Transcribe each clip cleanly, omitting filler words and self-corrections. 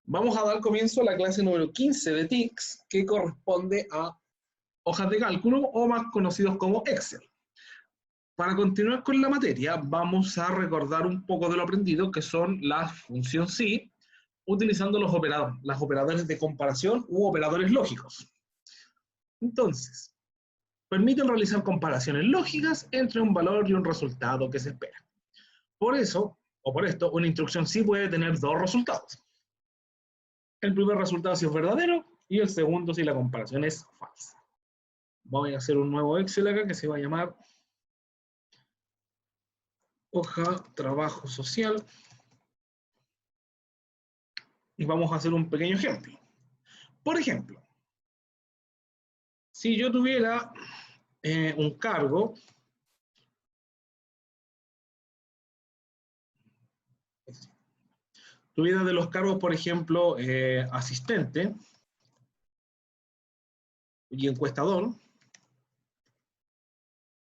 Vamos a dar comienzo a la clase número 15 de TICS, que corresponde a hojas de cálculo o más conocidos como Excel. Para continuar con la materia, vamos a recordar un poco de lo aprendido, que son las funciones sí, utilizando los operadores de comparación u operadores lógicos. Entonces, permiten realizar comparaciones lógicas entre un valor y un resultado que se espera. Por eso, o por esto, una instrucción sí puede tener dos resultados. El primer resultado si es verdadero y el segundo si la comparación es falsa. Voy a hacer un nuevo Excel acá que se va a llamar hoja trabajo social y vamos a hacer un pequeño ejemplo. Por ejemplo, si yo tuviera un cargo, tuviera de los cargos, por ejemplo, asistente y encuestador,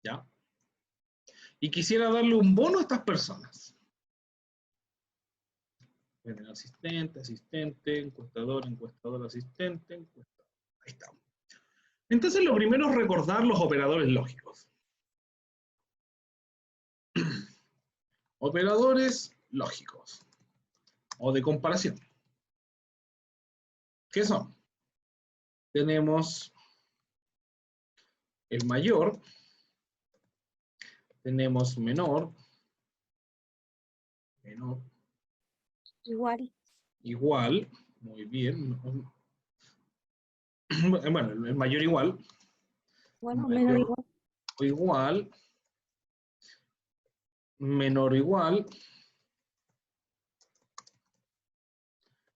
¿ya? Y quisiera darle un bono a estas personas. Asistente, asistente, encuestador, encuestador, asistente, encuestador. Ahí está. Entonces lo primero es recordar los operadores lógicos. Operadores lógicos o de comparación. ¿Qué son? Tenemos el mayor, tenemos menor, igual, muy bien. Bueno, el mayor igual. Bueno, menor igual. Igual, menor igual,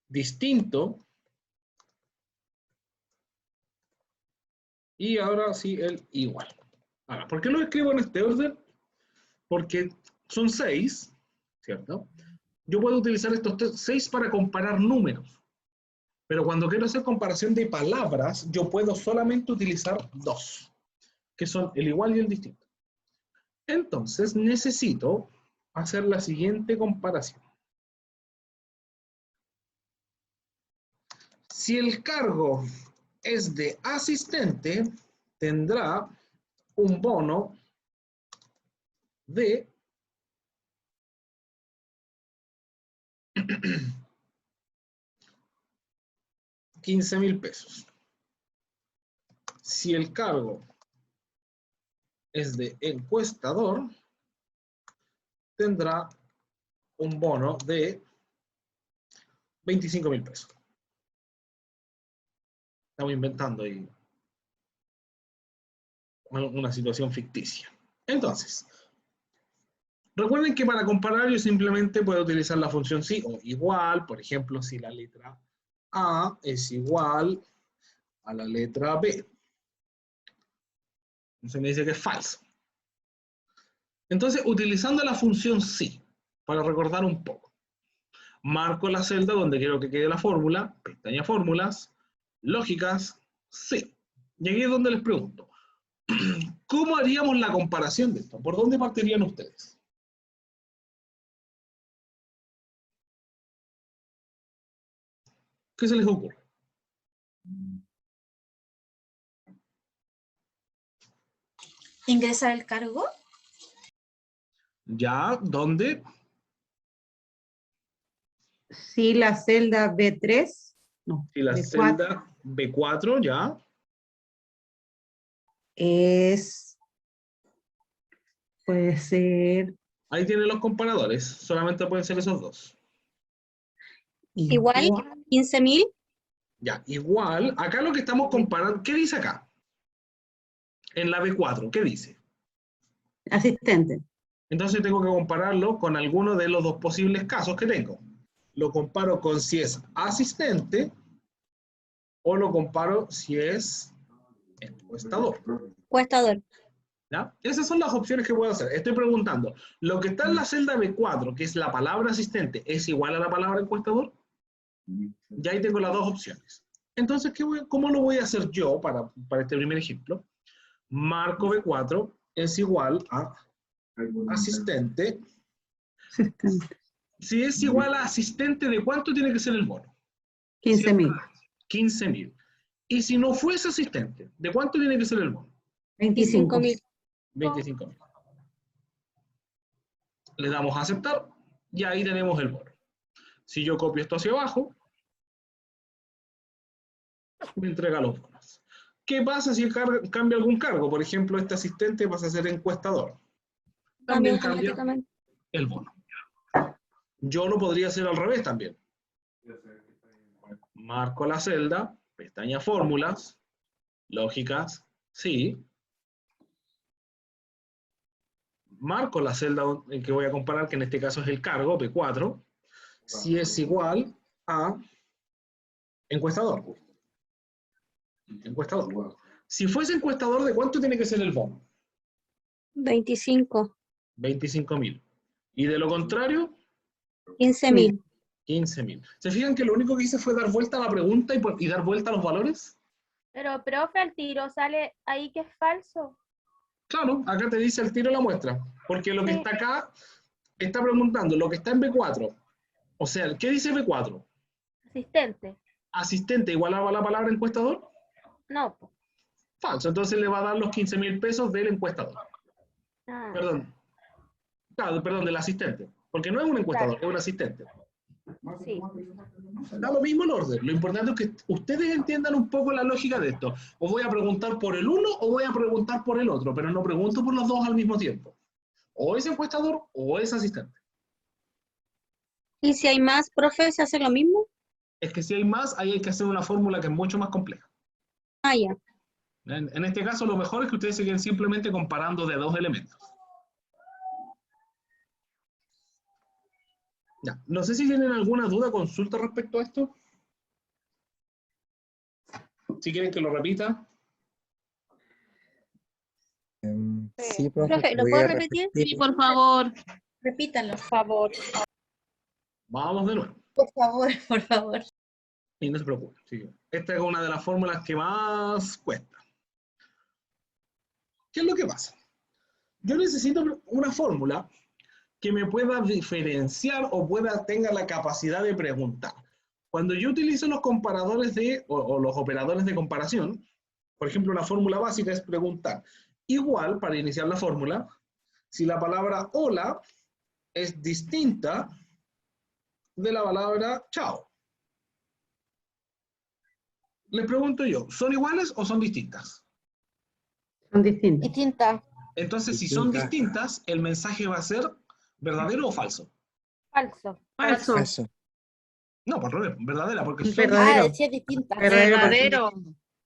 distinto, y ahora sí el igual. Ahora, ¿por qué lo escribo en este orden? Porque son 6, ¿cierto? Yo puedo utilizar estos 6 para comparar números, pero cuando quiero hacer comparación de palabras, yo puedo solamente utilizar 2, que son el igual y el distinto. Entonces necesito hacer la siguiente comparación. Si el cargo es de asistente, tendrá un bono de 15.000 pesos. Si el cargo es de encuestador, tendrá un bono de 25.000 pesos. Estamos inventando ahí una situación ficticia. Entonces, recuerden que para comparar yo simplemente puedo utilizar la función sí o igual. Por ejemplo, si la letra A es igual a la letra B. Entonces me dice que es falso. Entonces, utilizando la función sí, para recordar un poco, marco la celda donde quiero que quede la fórmula, pestaña fórmulas, lógicas, sí. Y aquí es donde les pregunto, ¿cómo haríamos la comparación de esto? ¿Por dónde partirían ustedes? ¿Qué se les ocurre? ¿Ingresar el cargo? ¿Ya? ¿Dónde? Si la celda B3, no, Si la B4 celda B4, ¿ya? puede ser Ahí tienen los comparadores, solamente pueden ser esos dos. Igual, 15.000. Ya, igual, acá lo que estamos comparando, ¿qué dice acá? En la B4, ¿qué dice? asistente. Entonces tengo que compararlo con alguno de los dos posibles casos que tengo. Lo comparo con si es asistente o lo comparo si es encuestador. Encuestador. ¿Ya? Esas son las opciones que puedo hacer. Estoy preguntando, ¿lo que está en la celda B4, que es la palabra asistente, es igual a la palabra encuestador? Ya ahí tengo las dos opciones. Entonces, ¿cómo lo voy a hacer yo para este primer ejemplo? Marco B4 es igual a asistente. Asistente. Si es igual a asistente, ¿de cuánto tiene que ser el bono? 15.000. 15.000. Y si no fuese asistente, ¿de cuánto tiene que ser el bono? 25. 25.000. 25.000. Le damos a aceptar y ahí tenemos el bono. Si yo copio esto hacia abajo, me entrega los bonos. ¿Qué pasa si cambia algún cargo? Por ejemplo, este asistente pasa a ser encuestador. También cambia Automáticamente. el bono. Yo lo podría hacer al revés también. Marco la celda, pestaña fórmulas, lógicas, sí. Marco la celda en que voy a comparar, que en este caso es el cargo, P4, si es igual a encuestador. Encuestador. Si fuese encuestador, ¿de cuánto tiene que ser el bono? 25. 25.000. Y de lo contrario, 15.000. 15.000. ¿Se fijan que lo único que hice fue dar vuelta a la pregunta y dar vuelta a los valores? Pero, profe, el tiro sale ahí que es falso. Claro, acá te dice el tiro la muestra. Porque lo que Sí. está acá está preguntando lo que está en B4. O sea, ¿qué dice B4? Asistente. ¿Asistente igual a la palabra encuestador? No. Po. Falso. Entonces le va a dar los 15.000 pesos del encuestador. Ah, Perdón. Claro, perdón, del asistente. Porque no es un encuestador, es un asistente. sí. Da lo mismo el orden. Lo importante es que ustedes entiendan un poco la lógica de esto. O voy a preguntar por el uno o voy a preguntar por el otro, pero no pregunto por los dos al mismo tiempo. O es encuestador o es asistente. ¿Y si hay más, profe, se hace lo mismo? Es que si hay más, ahí hay que hacer una fórmula que es mucho más compleja. Ah, ya. En este caso, lo mejor es que ustedes se queden simplemente comparando de dos elementos. Ya. No sé si tienen alguna duda, consulta respecto a esto. Si quieren que lo repita. Sí, profe, Profe, ¿lo voy puedo a repetir? repetir. Por favor. Repítanlo. Por favor. Vamos de nuevo. Por favor, por favor. Y no se preocupen. Sigue. Esta es una de las fórmulas que más cuesta. ¿Qué es lo que pasa? Yo necesito una fórmula que me pueda diferenciar o tenga la capacidad de preguntar. Cuando yo utilizo los comparadores o los operadores de comparación, por ejemplo, una fórmula básica es preguntar. Igual, para iniciar la fórmula, si la palabra hola es distinta de la palabra chao. Les pregunto yo, ¿son iguales o son distintas? Son distintos. Distinta. Entonces, si son Distintas. distintas, el mensaje va a ser ¿verdadero o falso? Falso. Falso. Eso. No, por revés, verdadera, porque son Verdadero. Ah, decía distinta. Verdadero.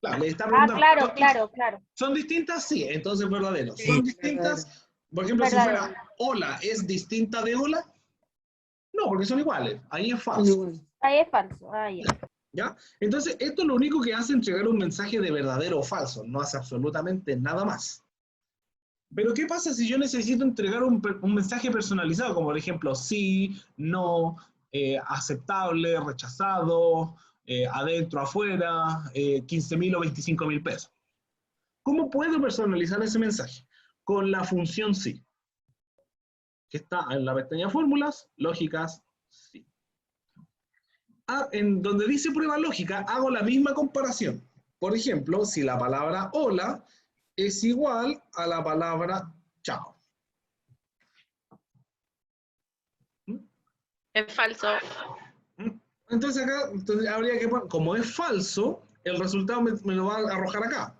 claro, le está Ah, preguntando, claro. ¿son distintas? Sí, entonces verdadero. Sí, ¿Son distintas? Por ejemplo, si Verdadero. fuera hola, ¿es distinta de hola? No, porque son iguales. Ahí es falso. Ahí es falso. Ah, ya. ¿Ya? Entonces, esto lo único que hace es entregar un mensaje de verdadero o falso. No hace absolutamente nada más. Pero, ¿qué pasa si yo necesito entregar un mensaje personalizado? Como, por ejemplo, sí, no, aceptable, rechazado, adentro, afuera, 15.000 o 25.000 pesos. ¿Cómo puedo personalizar ese mensaje? Con la función sí, que está en la pestaña fórmulas, lógicas, sí. En donde dice prueba lógica, hago la misma comparación. Por ejemplo, si la palabra hola es igual a la palabra chao. Es falso. Entonces acá habría que poner, como es falso, el resultado me lo va a arrojar acá.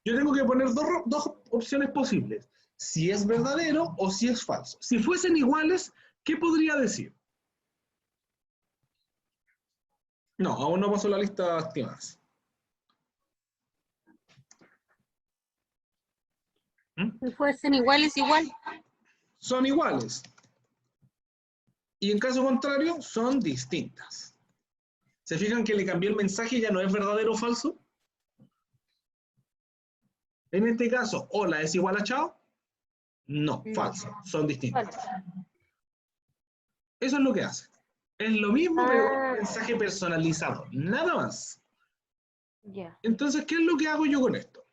Yo tengo que poner dos opciones posibles. Si es verdadero o si es falso. Si fuesen iguales, ¿qué podría decir? No, aún no pasó la lista, estimadas. Si fuesen iguales, igual. Son iguales. Y en caso contrario, son distintas. ¿Se fijan que le cambié el mensaje y ya no es verdadero o falso? En este caso, hola es igual a chao. No, falso. Son distintas. Falso. Eso es lo que hace. Es lo mismo, pero con un Ah. mensaje personalizado. Nada más. Ya. Entonces, ¿qué es lo que hago yo con esto?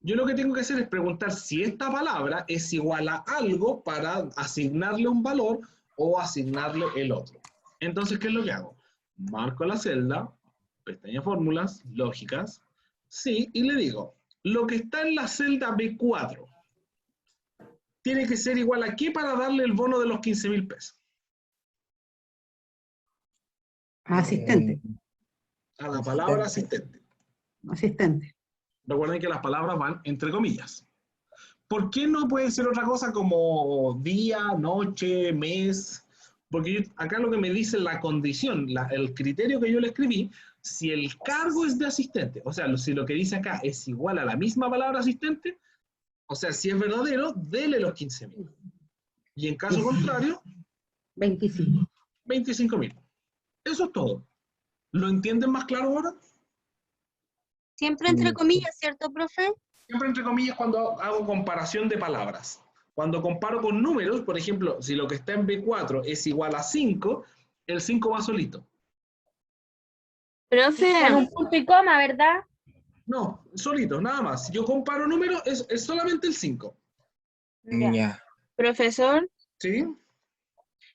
Yo lo que tengo que hacer es preguntar si esta palabra es igual a algo para asignarle un valor o asignarle el otro. Entonces, ¿qué es lo que hago? Marco la celda, pestaña fórmulas, lógicas, sí, y le digo, lo que está en la celda B4 tiene que ser igual a qué para darle el bono de los 15.000 pesos. Asistente. A la palabra asistente. Asistente. Recuerden que las palabras van entre comillas. ¿Por qué no puede ser otra cosa como día, noche, mes? Porque acá lo que me dice la condición, el criterio que yo le escribí, si el cargo es de asistente, o sea, si lo que dice acá es igual a la misma palabra asistente, o sea, si es verdadero, dele los 15.000. Y en caso contrario, 25. 25.000. Eso es todo. ¿Lo entienden más claro ahora? Siempre entre comillas, ¿cierto, profe? Siempre entre comillas cuando hago comparación de palabras. Cuando comparo con números, por ejemplo, si lo que está en B4 es igual a 5, el 5 va solito. Con Profe, un punto y coma, ¿verdad? No, solito, nada más. Si yo comparo números, es solamente el 5. Ya. Ya. profesor, ¿Sí?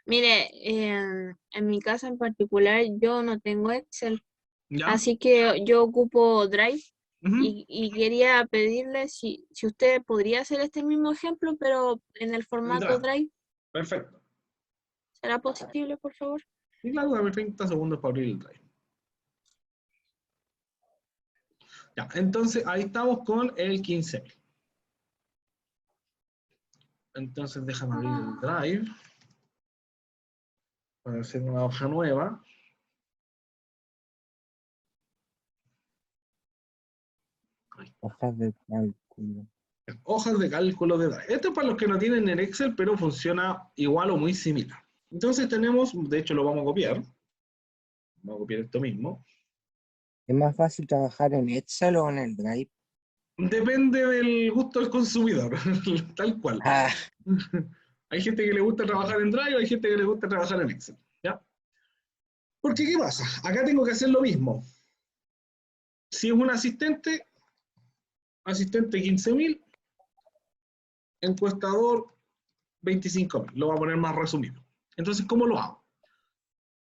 mire, en mi casa en particular yo no tengo Excel, ¿Ya? así que yo ocupo Drive Ujú. y quería pedirle si usted podría hacer este mismo ejemplo, pero en el formato Drive. Drive. Perfecto. ¿Será posible, por favor? Y claro, dame 30 segundos para abrir el drive. Ya, entonces ahí estamos con el 15.000. Entonces déjame abrir el drive para hacer una hoja nueva. Hojas de cálculo. Hojas de cálculo de drive. Esto es para los que no tienen en Excel, pero funciona igual o muy similar. Entonces tenemos, de hecho lo vamos a copiar. Vamos a copiar esto mismo. ¿Es más fácil trabajar en Excel o en el Drive? Depende del gusto del consumidor, tal cual. Ah, Hay gente que le gusta trabajar en Drive, hay gente que le gusta trabajar en Excel. ¿Ya? Porque, ¿qué pasa? Acá tengo que hacer lo mismo. Si es un asistente 15.000, encuestador 25.000. Lo voy a poner más resumido. Entonces, ¿cómo lo hago?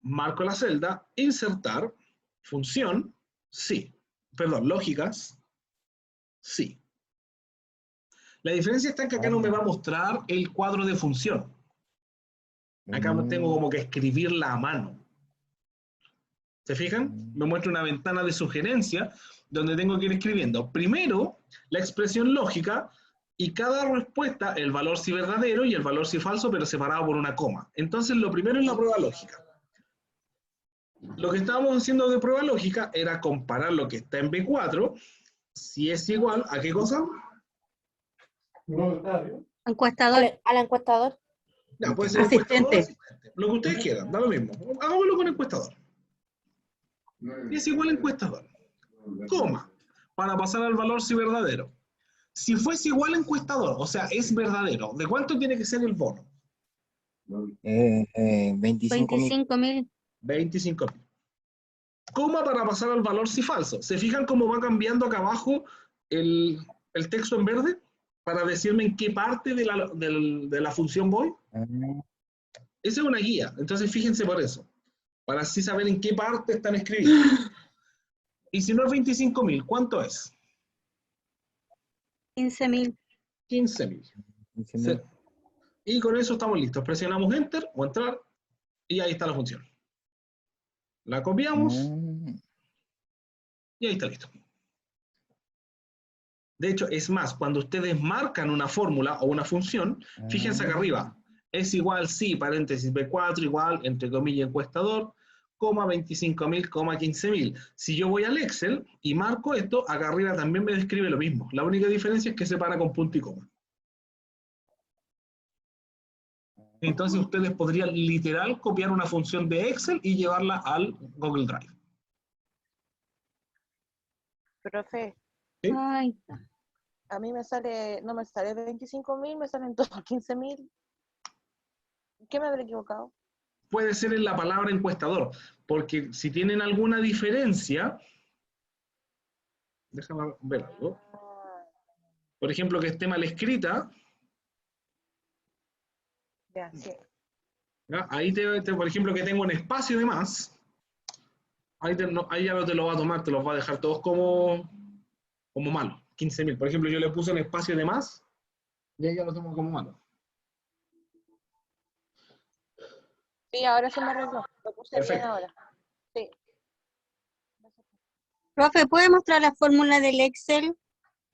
Marco la celda, insertar, función, sí. Perdón, lógicas, sí. La diferencia está en que acá no me va a mostrar el cuadro de función. Acá tengo como que escribirla a mano. ¿Se fijan? Me muestra una ventana de sugerencia donde tengo que ir escribiendo primero la expresión lógica y cada respuesta, el valor si verdadero y el valor si falso, pero separado por una coma. Entonces, lo primero es la prueba lógica. Lo que estábamos haciendo de prueba lógica era comparar lo que está en B4, si es igual a ¿qué cosa? Encuestador. Al encuestador. Ya, puede ser Asistente. encuestador o asistente. Lo que ustedes quieran, da lo mismo. Hagámoslo con encuestador. Si es igual a encuestador. Coma, para pasar al valor si verdadero. Si fuese igual a encuestador, o sea, es verdadero, ¿de cuánto tiene que ser el bono? 25.000. 25.000. 25.000. Coma para pasar al valor si falso. ¿Se fijan cómo va cambiando acá abajo el texto en verde? Para decirme en qué parte de la función voy. Esa es una guía, entonces fíjense por eso. Para así saber en qué parte están escribiendo. Y si no es 25.000, ¿cuánto es? 15.000. 15.000. 15.000. Y con eso estamos listos. Presionamos Enter o Entrar y ahí está la función. La copiamos y ahí está listo. De hecho, es más, cuando ustedes marcan una fórmula o una función, fíjense acá arriba. Es igual si, paréntesis, B4 igual, entre comillas, encuestador, coma 25.000, coma 15.000. Si yo voy al Excel y marco esto, acá arriba también me describe lo mismo. La única diferencia es que separa con punto y coma. Entonces ustedes podrían literal copiar una función de Excel y llevarla al Google Drive. Profe, ¿Sí? Ay, a mí me sale, no me sale 25.000, me salen todos 15.000. ¿Qué me habré equivocado? Puede ser en la palabra encuestador, porque si tienen alguna diferencia, déjame ver algo. Por ejemplo, que esté mal escrita, Ya, sí. ¿ya? Ahí por ejemplo, que tengo un espacio de más, Ahí ya no te lo va a tomar, te los va a dejar todos como malos. 15.000. Por ejemplo, yo le puse un espacio de más y ahí ya lo tomo como malo. Sí, ahora se me arregló. Lo puse bien Perfecto. ahora. Sí. Profe, ¿puede mostrar la fórmula del Excel?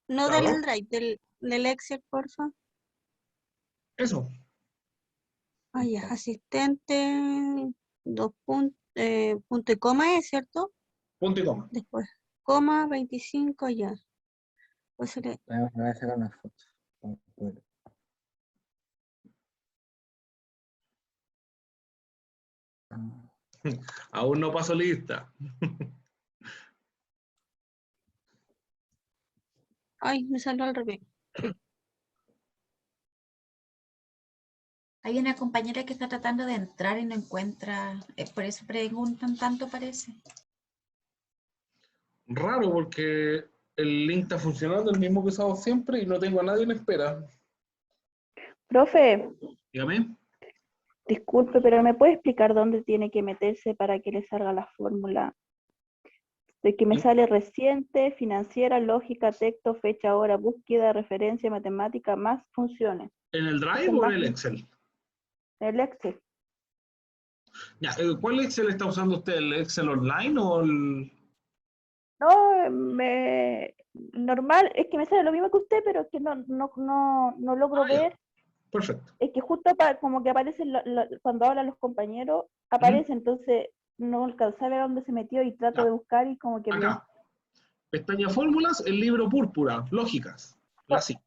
No Claro. del Drive, del Excel, por favor. Eso. Ah, ya, asistente, punto y coma, ¿es cierto? Punto y coma. Después, coma, 25, ya. Pues Voy a sacar una foto. Bueno, Aún no paso lista. ay, me salió al revés. Hay una compañera que está tratando de entrar y no encuentra, por eso preguntan tanto parece. Raro porque el link está funcionando, el mismo que usamos siempre, y no tengo a nadie en espera. Profe, Dígame. disculpe, pero ¿me puede explicar dónde tiene que meterse para que le salga la fórmula? De que me ¿Sí? sale reciente, financiera, lógica, texto, fecha, hora, búsqueda, referencia, matemática, más funciones. ¿En el Drive Ese o en más el Excel? el Excel. Ya, ¿cuál Excel está usando usted? ¿El Excel online o el...? No, normal, es que me sale lo mismo que usted, pero es que no logro Ah, ya. ver. Perfecto. Es que justo como que aparecen, cuando hablan los compañeros, aparece, entonces no alcancé a ver dónde se metió y trato Ya. de buscar y como que me... Acá. Pestaña fórmulas, el libro púrpura, lógicas. La sí.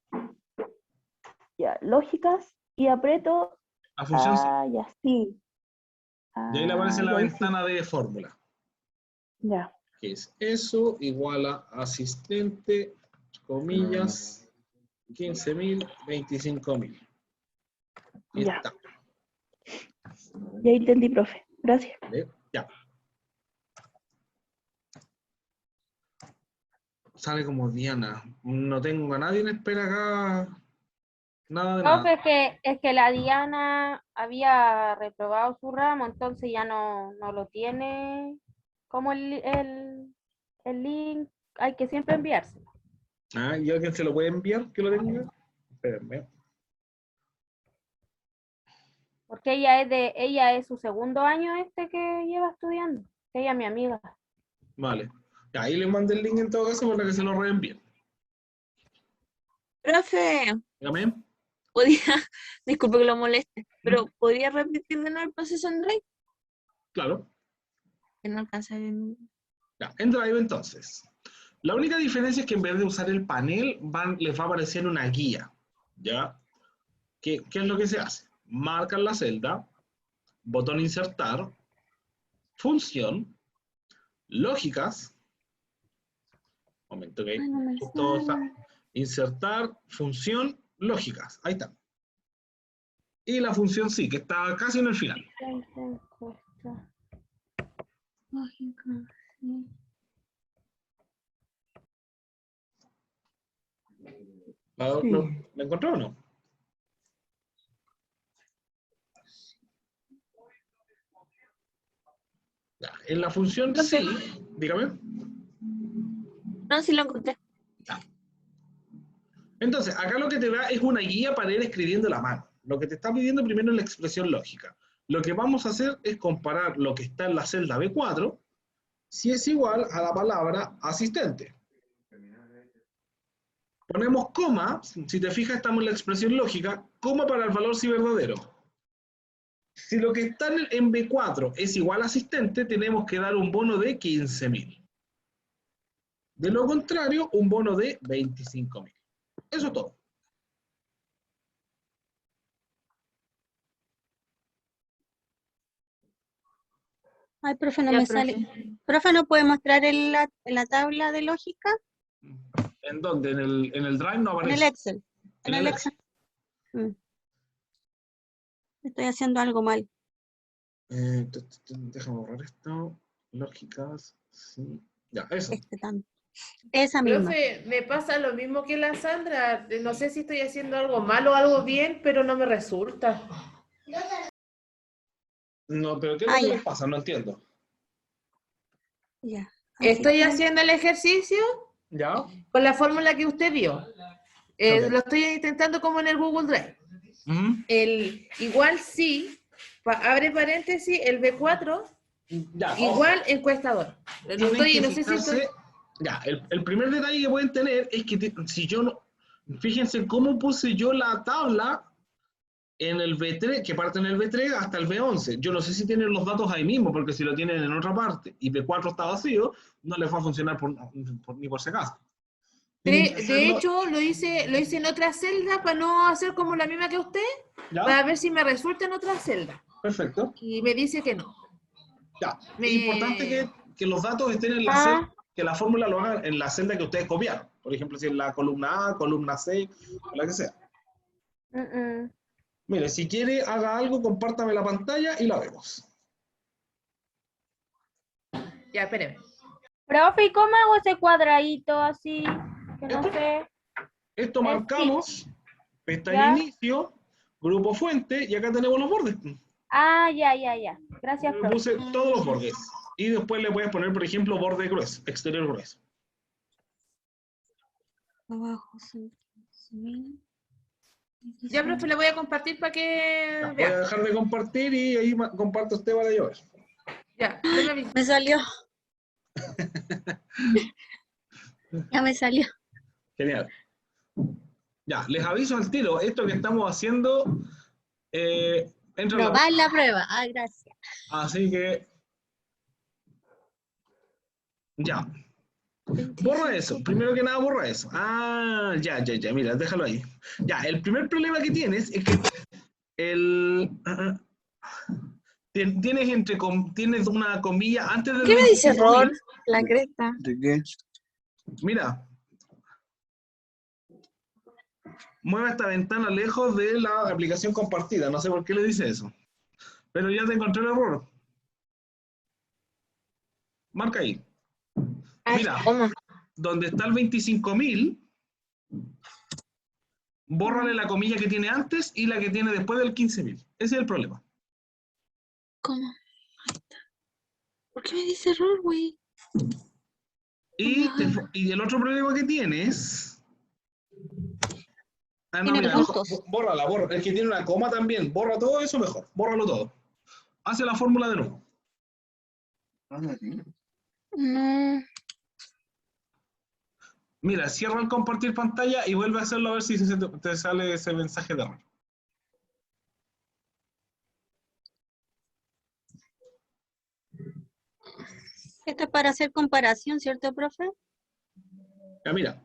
Ya, lógicas, y aprieto, La función sí. ya, sí. Y ahí le aparece la Y ahí sí, ventana de fórmula. ya. Que es eso igual a asistente, comillas, 15.000, 25.000. Y Ya. está. Ya entendí, profe. Gracias. ¿Vale? Ya. Sale como Diana. No tengo a nadie en espera acá. Nada de nada. Profe, es que la Diana había reprobado su ramo, entonces ya no lo tiene como el link, hay que siempre enviárselo. Ah, ¿y alguien se lo puede enviar que lo tenga? Espérenme. Porque ella es su segundo año que lleva estudiando. Ella es mi amiga. Vale. Ya, ahí le mandé el link en todo caso para que se lo reenvíen. Profe, Dígame. podría, disculpe que lo moleste, pero ¿podría repetir de nuevo el proceso en Drive? Claro. Que no alcanza a ver. Ya, en Drive entonces. La única diferencia es que en vez de usar el panel, les va a aparecer una guía. ¿Ya? ¿Qué es lo que se hace? Marcan la celda, botón insertar, función, lógicas. Momento que Ay, no me justo sale. insertar, función, lógicas. Ahí está. Y la función sí, que está casi en el final. Lógica, sí. ¿La encontró o no? Ya, en la función sí, dígame. No, sí lo encontré. Ya. Entonces, acá lo que te da es una guía para ir escribiendo la mano. Lo que te está pidiendo primero es la expresión lógica. Lo que vamos a hacer es comparar lo que está en la celda B4 si es igual a la palabra asistente. Ponemos coma, si te fijas estamos en la expresión lógica, coma para el valor si verdadero. Si lo que está en B4 es igual a asistente, tenemos que dar un bono de 15.000. De lo contrario, un bono de 25.000. Eso es todo. Ay, profe, no Ya, me profe. sale. Profe, ¿no puede mostrar en la tabla de lógica? ¿En dónde? En el Drive no En aparece. el Excel. En el Excel. Estoy haciendo algo mal. Déjame borrar esto. Lógicas, sí. Ya, eso. Esa misma. Profe, me pasa lo mismo que la Sandra. No sé si estoy haciendo algo mal o algo bien, pero no me resulta. No, pero ¿qué es lo que les pasa? No entiendo. Ya. Estoy haciendo el ejercicio ¿Ya? con la fórmula que usted vio. Ok. Lo estoy intentando como en el Google Drive. Ujú. Igual sí, abre paréntesis, el B4, Ya, ojo. igual encuestador. Tienen No que sé si estoy... fijarse. Ya, el primer detalle que pueden tener es que si yo no. Fíjense cómo puse yo la tabla en el B3, que parte en el B3 hasta el B11. Yo no sé si tienen los datos ahí mismo, porque si lo tienen en otra parte y B4 está vacío, no les va a funcionar ni por si acaso. Tienen que De hacerlo, hecho, lo hice en otra celda para no hacer como la misma que usted, ¿ya? para ver si me resulta en otra celda. Perfecto. Y me dice que no. Ya. Me- Es importante que los datos estén en la Ah. celda, que la fórmula lo hagan en la celda que ustedes copiaron. Por ejemplo, si en la columna A, columna C, la que sea. Mire, si quiere, haga algo, compártame la pantalla y la vemos. Ya, espéreme. Profe, ¿y cómo hago ese cuadradito así? Que no sé. Esto marcamos, pestaña ¿Ya? inicio, grupo fuente, y acá tenemos los bordes. Ah, ya. Gracias, Yo profe. puse todos los bordes. Y después le puedes poner, por ejemplo, borde grueso, exterior grueso. Abajo. Ya, profe, le voy a compartir para que Ya, voy a vea. dejar de compartir y ahí comparto usted para yo ver. Ya, no me avise. Me salió. Ya me salió. Genial. Ya, les aviso al tiro, esto que estamos haciendo entra en No va en la prueba. Ah, gracias. Así que ya. Borra eso. Primero que nada, borra eso. Ah, ya. Mira, déjalo ahí. Ya, el primer problema que tienes es que tienes una comilla antes del ¿Qué me dice 25.000. error? La cresta. ¿De qué? Mira. Mueve esta ventana lejos de la aplicación compartida. No sé por qué le dice eso. Pero ya te encontré el error. Marca ahí. Mira, ¿Cómo? donde está el 25.000, bórrale la comilla que tiene antes y la que tiene después del 15.000. Ese es el problema. ¿Cómo? Ahí está. ¿Por qué me dice error, güey? Y el otro problema que tienes... Ah, no, Tiene mira, puntos. bórrala. El que tiene una coma también. Borra todo eso mejor. Bórralo todo. Hace la fórmula de nuevo. No. Mira, cierra el compartir pantalla y vuelve a hacerlo a ver si te sale ese mensaje de error. Esto es para hacer comparación, ¿cierto, profe? Ya, mira,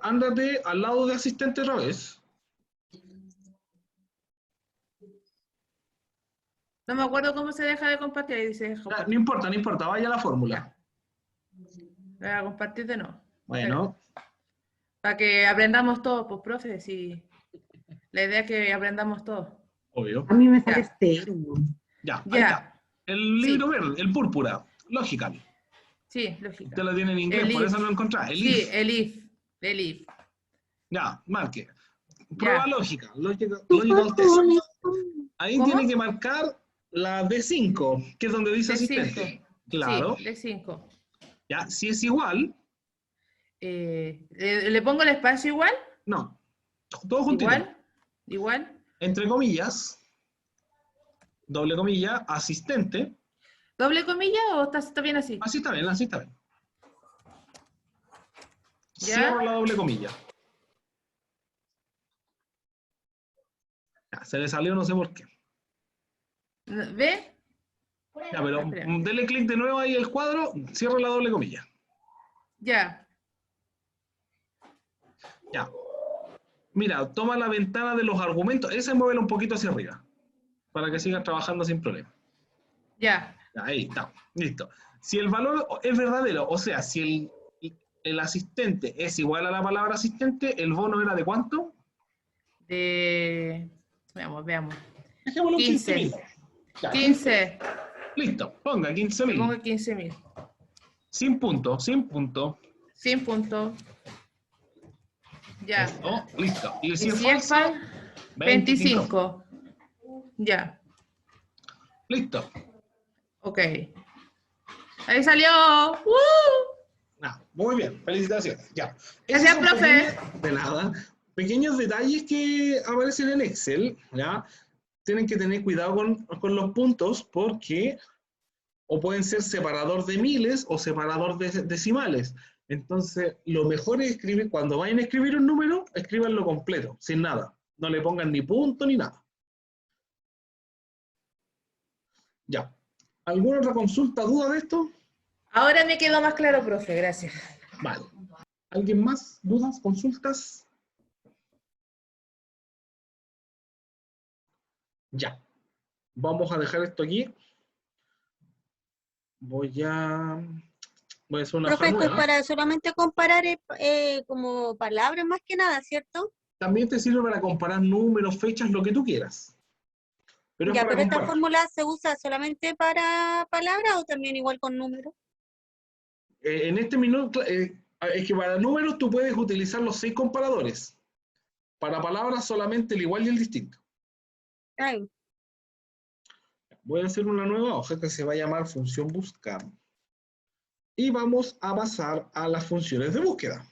ándate al lado de asistente otra vez. No me acuerdo cómo se deja de compartir. Ahí dice No importa, vaya a la fórmula. voy a compartir de nuevo. Bueno, Para que aprendamos todo, pues, profe, si la idea es que aprendamos todo. obvio. A mí me sale cero. Ya, ahí Ya. está. El libro verde, el púrpura, Logical. Sí, lógica. Usted lo tiene en inglés, El por if. eso no lo encontrás. El Sí, if. el if. Ya, marque. Prueba Ya. lógica, logical test. Ahí ¿Cómo? tiene que marcar la D5, que es donde dice D5. asistente. Claro. Sí, D5. Ya, si es igual, ¿Le pongo el espacio igual? no. Todo juntito. Igual. Entre comillas, doble comilla, asistente. ¿Doble comilla o está bien así? Así está bien, así está bien. ¿Ya? Cierro la doble comilla. Ya, se le salió, no sé por qué. ¿Ve? Ya, pero Espera. dele clic de nuevo ahí el cuadro, cierro la doble comilla. Ya. Ya. Mira, toma la ventana de los argumentos, esa muévela un poquito hacia arriba, para que sigas trabajando sin problema. Ya. Ya, ahí está, listo. Si el valor es verdadero, o sea, si el asistente es igual a la palabra asistente, ¿el bono era de cuánto? Veamos. Dejémoslo 15. 15.000. Ya, 15. Listo, ponga Le 15.000. pongo 15.000. Sin punto. 100 puntos. Ya. Listo. Y Y si es si es falso, falso, 25. Ya. Listo. Ok. Ahí salió. ¡Uh! Ah, muy bien, felicitaciones. Ya. Gracias, Esos son profe. de nada. Pequeños detalles que aparecen en Excel, ¿ya? Tienen que tener cuidado con los puntos porque o pueden ser separador de miles o separador de decimales. Entonces, lo mejor es escribir, cuando vayan a escribir un número, escríbanlo completo, sin nada. No le pongan ni punto ni nada. Ya. ¿Alguna otra consulta, duda de esto? Ahora me quedó más claro, profe. Gracias. Vale. ¿Alguien más? ¿Dudas? ¿Consultas? Ya. Vamos a dejar esto aquí. Voy a hacer una hoja Profe, esto es nueva. para solamente comparar como palabras más que nada, ¿cierto? También te sirve para comparar números, fechas, lo que tú quieras. Pero es Ya, para pero esta comparar. fórmula se usa solamente para palabras o también igual con números. En este minuto, es que para números tú puedes utilizar los 6 comparadores. Para palabras solamente el igual y el distinto. Ay, Voy a hacer una nueva hoja que se va a llamar función buscar. Y vamos a pasar a las funciones de búsqueda.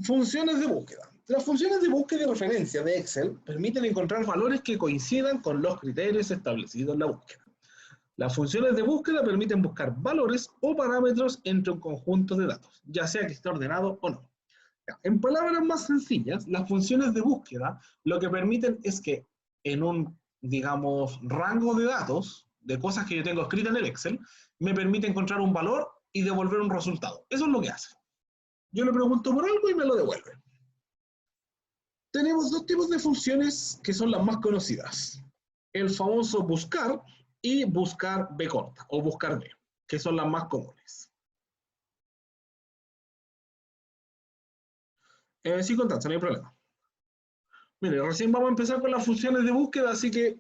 Funciones de búsqueda. Las funciones de búsqueda y referencia de Excel permiten encontrar valores que coincidan con los criterios establecidos en la búsqueda. Las funciones de búsqueda permiten buscar valores o parámetros entre un conjunto de datos, ya sea que esté ordenado o no. En palabras más sencillas, las funciones de búsqueda lo que permiten es que en un, digamos, rango de datos, de cosas que yo tengo escritas en el Excel, me permite encontrar un valor y devolver un resultado. Eso es lo que hace. Yo le pregunto por algo y me lo devuelve. Tenemos dos tipos de funciones que son las más conocidas. El famoso buscar y buscar B corta o buscar B, que son las más comunes. Sí, Constanza, no hay problema. Mire, recién vamos a empezar con las funciones de búsqueda, así que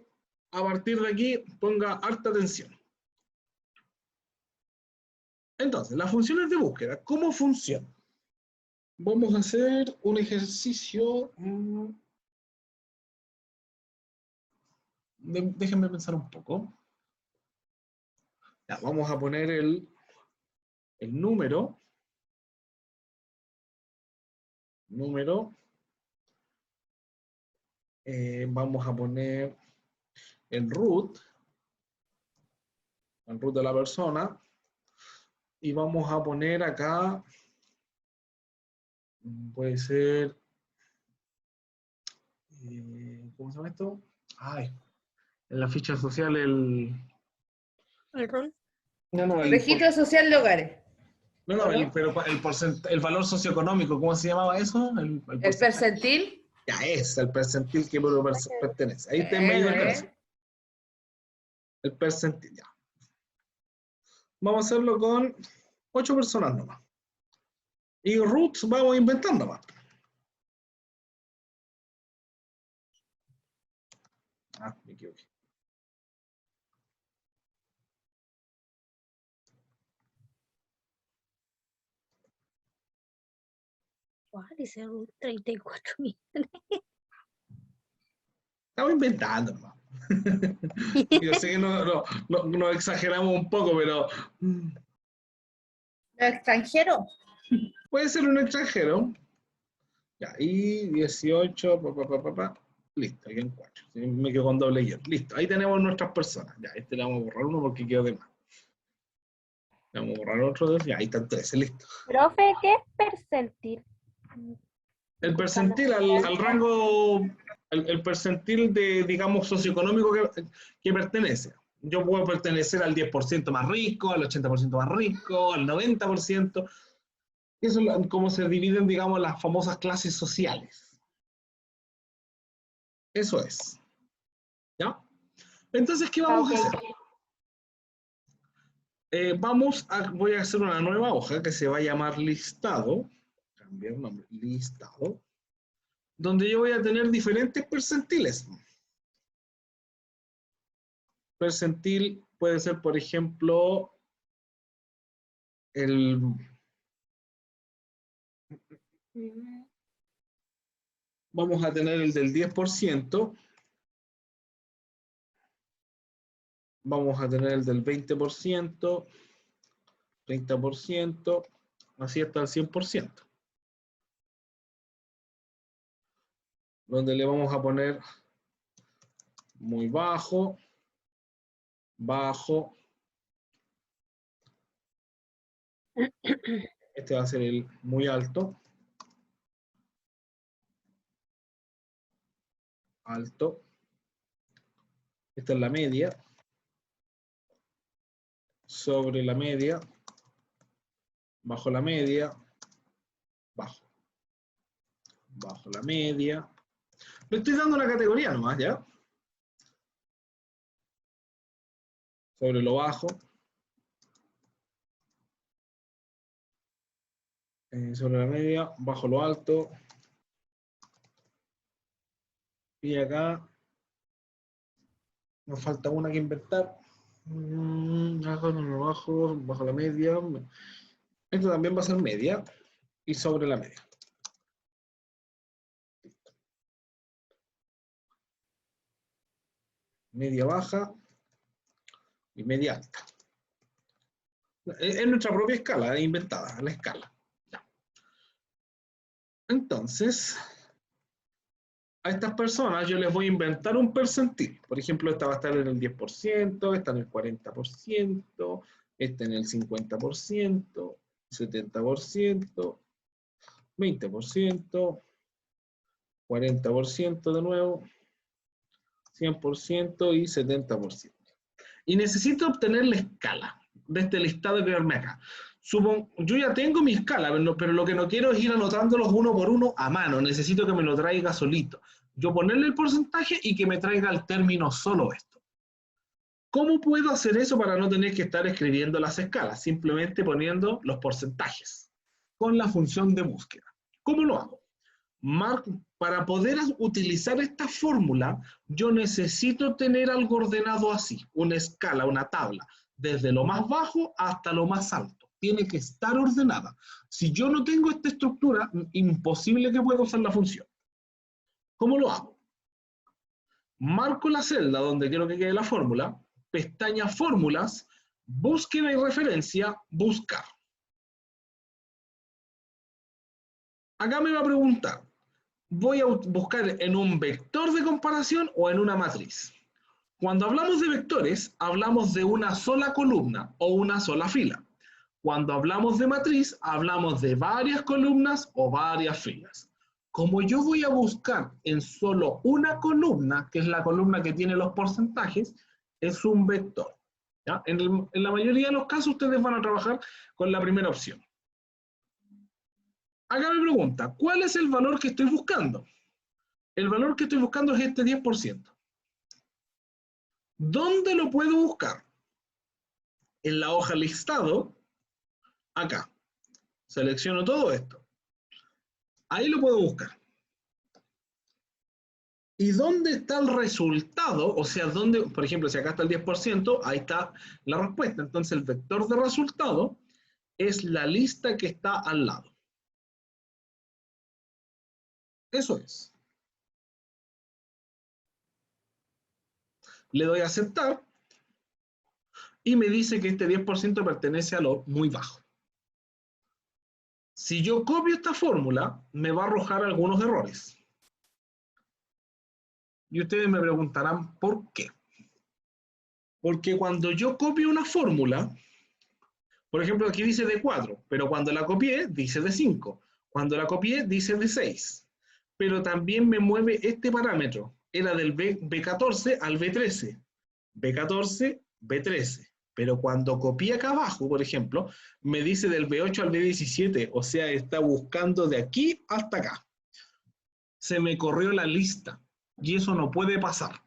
a partir de aquí ponga harta atención. Entonces, las funciones de búsqueda, ¿cómo funcionan? Vamos a hacer un ejercicio. Déjenme pensar un poco. Ya, vamos a poner el número. Vamos a poner el root de la persona. Y vamos a poner acá, puede ser, ¿cómo se llama esto? Ay, en la ficha social el rol. No, Registro social de hogares. No, pero el valor socioeconómico, ¿cómo se llamaba eso? ¿El percentil? Ya es, el percentil que pertenece. Ahí te me ayuda con eso. El percentil, ya. Vamos a hacerlo con 8 personas nomás. Y roots vamos a inventar nomás. Ah, me equivoqué. Wow, dice 34 millones. Estamos inventando nomás. Yo sé que no exageramos un poco, pero... ¿Extranjero? Puede ser un extranjero. Ya, y 18, listo, ahí en 4. Me quedo con doble guión. Listo, ahí tenemos nuestras personas. Ya, este le vamos a borrar uno porque quedó de más. Le vamos a borrar otro, ya, ahí están 13, listo. Profe, ¿qué es percentil? El percentil al rango, el percentil de, digamos, socioeconómico que pertenece. Yo puedo pertenecer al 10% más rico, al 80% más rico, al 90%. Eso es como se dividen, digamos, las famosas clases sociales. Eso es. ¿Ya? Entonces, ¿qué vamos a hacer? Voy a hacer una nueva hoja que se va a llamar listado. Cambiar nombre, listado. Donde yo voy a tener diferentes percentiles. Percentil puede ser, por ejemplo, vamos a tener el del 10%. Vamos a tener el del 20%, 30%, así hasta el 100%. Donde le vamos a poner muy bajo, bajo. Este va a ser el muy alto. Alto. Esta es la media. Sobre la media. Bajo la media. Bajo. Bajo la media. Le estoy dando una categoría nomás, ¿ya? Sobre lo bajo. Sobre la media, bajo lo alto. Y acá nos falta una que inventar. Bajo la media. Esto también va a ser media. Y sobre la media. Media baja y media alta. Es nuestra propia escala, es inventada, la escala. Ya. Entonces, a estas personas yo les voy a inventar un percentil. Por ejemplo, esta va a estar en el 10%, esta en el 40%, esta en el 50%, 70%, 20%, 40% de nuevo, 100% y 70%. Y necesito obtener la escala de este listado que armé acá. Yo ya tengo mi escala, pero lo que no quiero es ir anotándolos uno por uno a mano. Necesito que me lo traiga solito. Yo ponerle el porcentaje y que me traiga el término solo esto. ¿Cómo puedo hacer eso para no tener que estar escribiendo las escalas? Simplemente poniendo los porcentajes con la función de búsqueda. ¿Cómo lo hago? Para poder utilizar esta fórmula, yo necesito tener algo ordenado así, una escala, una tabla, desde lo más bajo hasta lo más alto. Tiene que estar ordenada. Si yo no tengo esta estructura, imposible que pueda usar la función. ¿Cómo lo hago? Marco la celda donde quiero que quede la fórmula, pestaña Fórmulas, búsqueda y referencia, buscar. Acá me va a preguntar, ¿voy a buscar en un vector de comparación o en una matriz? Cuando hablamos de vectores, hablamos de una sola columna o una sola fila. Cuando hablamos de matriz, hablamos de varias columnas o varias filas. Como yo voy a buscar en solo una columna, que es la columna que tiene los porcentajes, es un vector. ¿Ya? En la mayoría de los casos ustedes van a trabajar con la primera opción. Acá me pregunta, ¿cuál es el valor que estoy buscando? El valor que estoy buscando es este 10%. ¿Dónde lo puedo buscar? En la hoja listado, acá. Selecciono todo esto. Ahí lo puedo buscar. ¿Y dónde está el resultado? O sea, ¿dónde, por ejemplo, si acá está el 10%, ahí está la respuesta. Entonces, el vector de resultado es la lista que está al lado. Eso es. Le doy a aceptar y me dice que este 10% pertenece a lo muy bajo. Si yo copio esta fórmula, me va a arrojar algunos errores. Y ustedes me preguntarán, ¿por qué? Porque cuando yo copio una fórmula, por ejemplo, aquí dice de 4, pero cuando la copié, dice de 5. Cuando la copié, dice de 6. Pero también me mueve este parámetro. Era del B14 al B13. B14, B13. Pero cuando copié acá abajo, por ejemplo, me dice del B8 al B17. O sea, está buscando de aquí hasta acá. Se me corrió la lista. Y eso no puede pasar.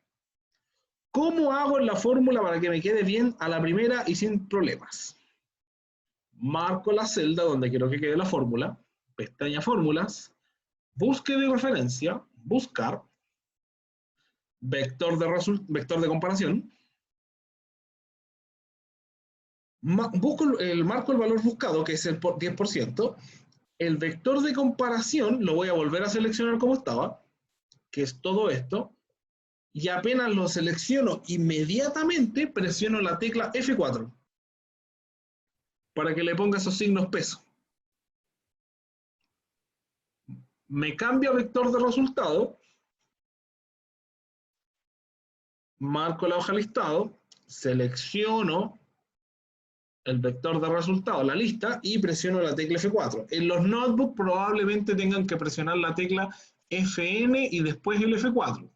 ¿Cómo hago la fórmula para que me quede bien a la primera y sin problemas? Marco la celda donde quiero que quede la fórmula. Pestaña Fórmulas. Búsqueda y referencia, buscar, vector de comparación, marco el valor buscado, que es el 10%, el vector de comparación lo voy a volver a seleccionar como estaba, que es todo esto, y apenas lo selecciono inmediatamente, presiono la tecla F4 para que le ponga esos signos peso. Me cambia vector de resultado, marco la hoja listado, selecciono el vector de resultado, la lista, y presiono la tecla F4. En los notebooks probablemente tengan que presionar la tecla Fn y después el F4.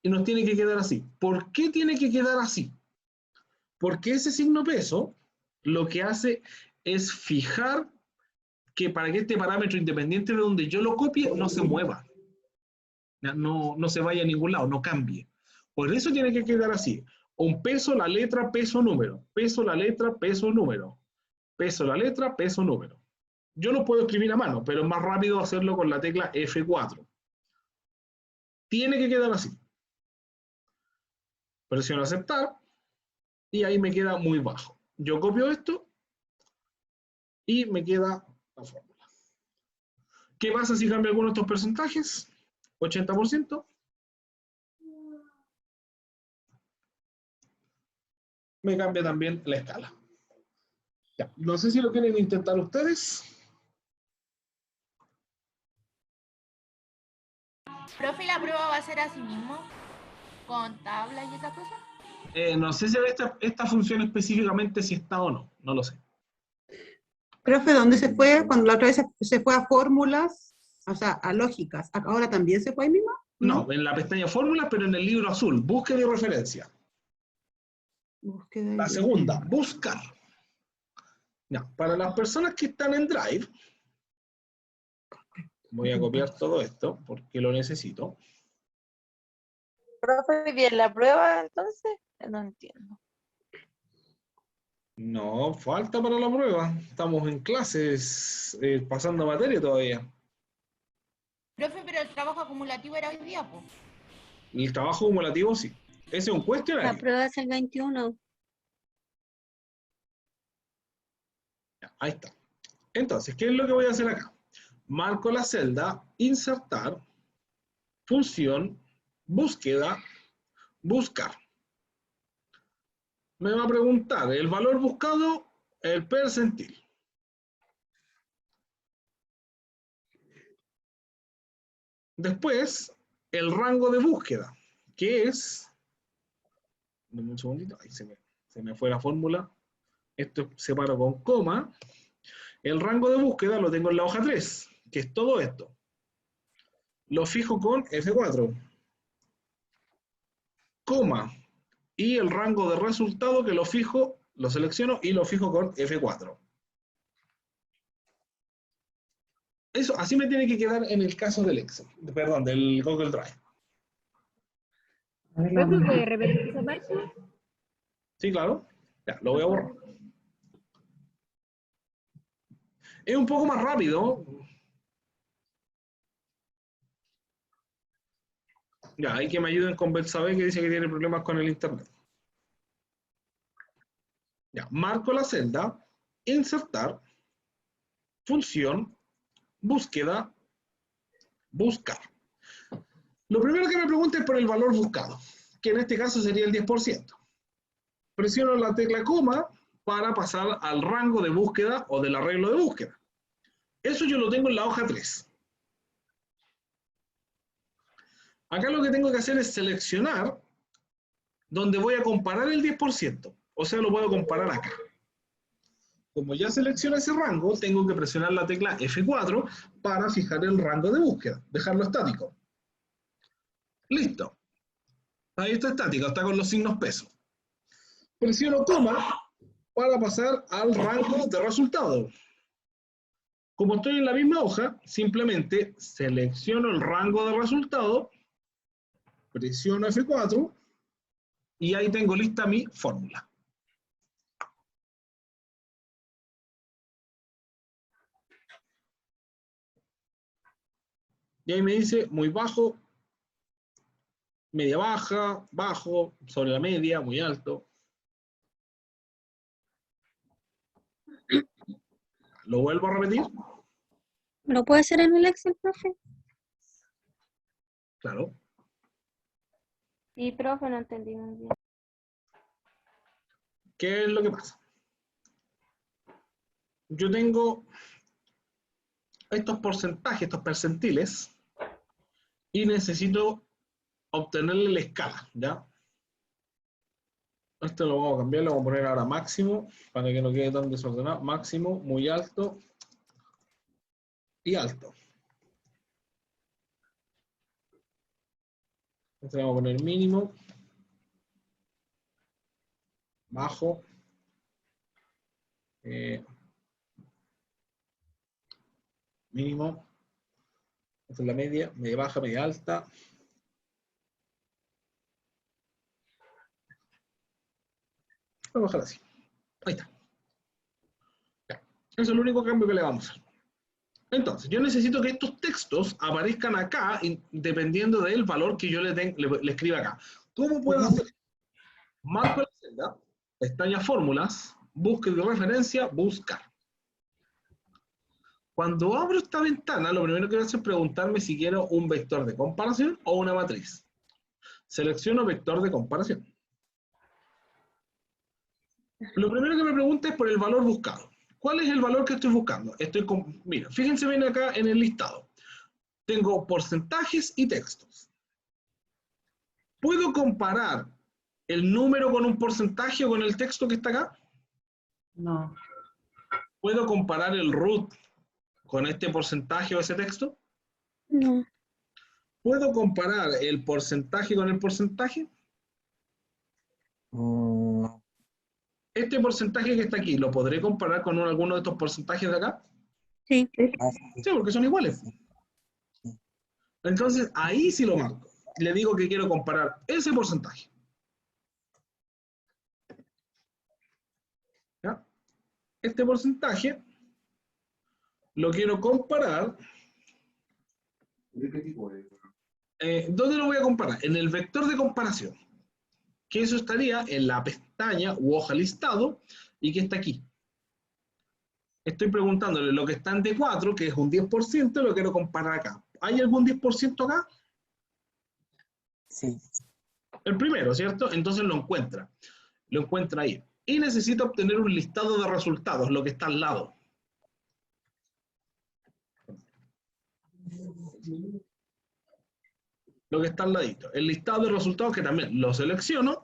Y nos tiene que quedar así. ¿Por qué tiene que quedar así? Porque ese signo peso lo que hace es fijar que para que este parámetro, independiente de donde yo lo copie, no se mueva. No se vaya a ningún lado, no cambie. Por eso tiene que quedar así. Un peso, la letra, peso, número. Peso, la letra, peso, número. Peso, la letra, peso, número. Yo lo puedo escribir a mano, pero es más rápido hacerlo con la tecla F4. Tiene que quedar así. Presiono aceptar y ahí me queda muy bajo. Yo copio esto y me queda la fórmula. ¿Qué pasa si cambio alguno de estos porcentajes? 80%. Me cambia también la escala. Ya, no sé si lo quieren intentar ustedes. Profe, ¿la prueba va a ser así mismo? ¿Con tablas y esas cosas? No sé si esta función específicamente si está o no. No lo sé. Profe, ¿dónde se fue? Cuando la otra vez se fue a fórmulas, o sea, a lógicas. ¿Ahora también se fue ahí mismo? No, en la pestaña fórmulas, pero en el libro azul. Búsqueda y referencia. La segunda, buscar. Ya, para las personas que están en Drive, voy a copiar todo esto porque lo necesito. Profe, ¿bien la prueba entonces? No entiendo. No, falta para la prueba. Estamos en clases, pasando materia todavía. Profe, pero el trabajo acumulativo era hoy día, pues. El trabajo acumulativo sí. Ese es un La cuestionario. prueba es el 21. Ya, ahí está. Entonces, ¿qué es lo que voy a hacer acá? Marco la celda, insertar, función, búsqueda, buscar. Me va a preguntar el valor buscado, el percentil. Después, el rango de búsqueda, que es... Dame un segundito, ahí se me fue la fórmula. Esto separo con coma. El rango de búsqueda lo tengo en la hoja 3, que es todo esto. Lo fijo con F4. Coma. Y el rango de resultado que lo fijo, lo selecciono y lo fijo con F4. Eso, así me tiene que quedar en el caso del Excel, perdón, del Google Drive. ¿Profe, puede repetir esa parte? Sí, claro. Ya, lo voy a borrar. Es un poco más rápido. Ya, hay que me ayuden con Betsabe, que dice que tiene problemas con el internet. Ya, marco la celda, insertar, función, búsqueda, buscar. Lo primero que me pregunta es por el valor buscado, que en este caso sería el 10%. Presiono la tecla coma para pasar al rango de búsqueda o del arreglo de búsqueda. Eso yo lo tengo en la hoja 3. Acá lo que tengo que hacer es seleccionar donde voy a comparar el 10%. O sea, lo puedo comparar acá. Como ya seleccioné ese rango, tengo que presionar la tecla F4 para fijar el rango de búsqueda, dejarlo estático. Listo. Ahí está estático, está con los signos peso. Presiono coma para pasar al rango de resultado. Como estoy en la misma hoja, simplemente selecciono el rango de resultado, presiono F4 y ahí tengo lista mi fórmula. Y ahí me dice muy bajo, media baja, bajo, sobre la media, muy alto. Lo vuelvo a repetir. ¿Lo puede hacer en el Excel, profe? Claro. Sí, profe, no entendí muy bien. ¿Qué es lo que pasa? Yo tengo estos porcentajes, estos percentiles, y necesito obtenerle la escala, ¿ya? Esto lo vamos a cambiar, lo vamos a poner ahora máximo, para que no quede tan desordenado. Máximo, muy alto y alto. Este le vamos a poner mínimo, bajo, mínimo, esta es la media, media baja, media alta. Vamos a bajar así. Ahí está. Ya. Eso es el único cambio que le vamos a hacer. Entonces, yo necesito que estos textos aparezcan acá, dependiendo del valor que yo le escriba acá. ¿Cómo puedo hacer? Marco la celda, pestaña fórmulas, búsqueda de referencia, buscar. Cuando abro esta ventana, lo primero que voy a hacer es preguntarme si quiero un vector de comparación o una matriz. Selecciono vector de comparación. Lo primero que me pregunta es por el valor buscado. ¿Cuál es el valor que estoy buscando? Mira, fíjense bien acá en el listado. Tengo porcentajes y textos. ¿Puedo comparar el número con un porcentaje o con el texto que está acá? No. ¿Puedo comparar el root con este porcentaje o ese texto? No. ¿Puedo comparar el porcentaje con el porcentaje? No. Este porcentaje que está aquí, ¿lo podré comparar con alguno de estos porcentajes de acá? Sí. Sí, porque son iguales. Entonces, ahí sí lo marco. Le digo que quiero comparar ese porcentaje. ¿Ya? Este porcentaje lo quiero comparar. ¿Dónde lo voy a comparar? En el vector de comparación. Que eso estaría en la pestaña u hoja listado y que está aquí. Estoy preguntándole lo que está en D4, que es un 10%, lo quiero comparar acá. ¿Hay algún 10% acá? Sí. El primero, ¿cierto? Entonces lo encuentra. Lo encuentra ahí. Y necesita obtener un listado de resultados, lo que está al lado. Lo que está al ladito. El listado de resultados que también lo selecciono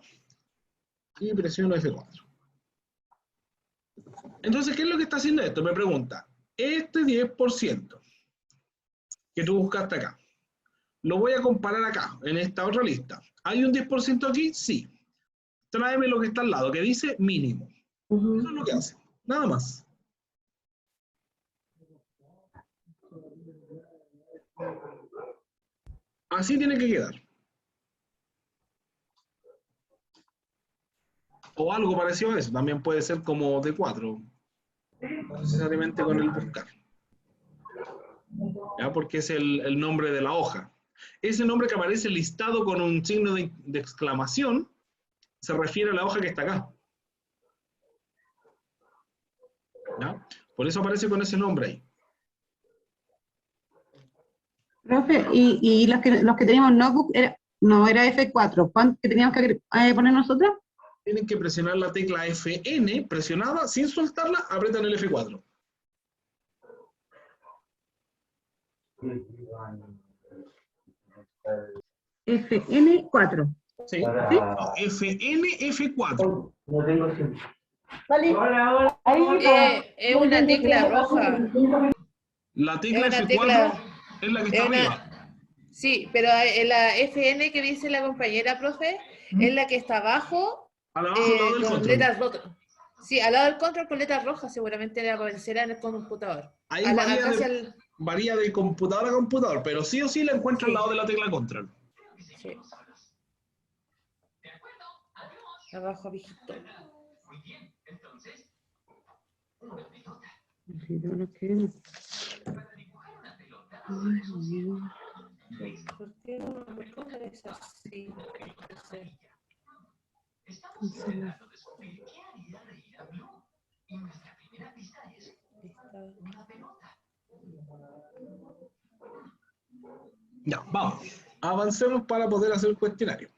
y presiono F4. Entonces, ¿qué es lo que está haciendo esto? Me pregunta, este 10% que tú buscaste acá, lo voy a comparar acá, en esta otra lista. ¿Hay un 10% aquí? Sí. Tráeme lo que está al lado, que dice mínimo. Eso es lo que hace. Nada más. Así tiene que quedar. O algo parecido a eso. También puede ser como D4. No necesariamente con el buscar. ¿Ya? Porque es el nombre de la hoja. Ese nombre que aparece listado con un signo de exclamación se refiere a la hoja que está acá. ¿Ya? Por eso aparece con ese nombre ahí. Profe, y los que teníamos notebook, no era F4, ¿cuánto que teníamos que poner nosotros? Tienen que presionar la tecla Fn, presionada, sin soltarla, apretan el F4. FN4. Sí. No, Fn, F4. No tengo siempre. Es una tecla roja. La tecla Es una F4 tecla- es la que está es una- arriba. Sí, pero la FN que dice la compañera, profe, es la que está abajo, Al lado del con control. letras rojas. Sí, al lado del control con letras rojas seguramente le aparecerá en el computador. Ahí Casi varía de computador a computador, pero sí o sí la encuentra al lado de la tecla control. Sí. Abajo, viejito. ¿Por qué no me pones así? No sé. Ya, vamos. Avancemos para poder hacer el cuestionario.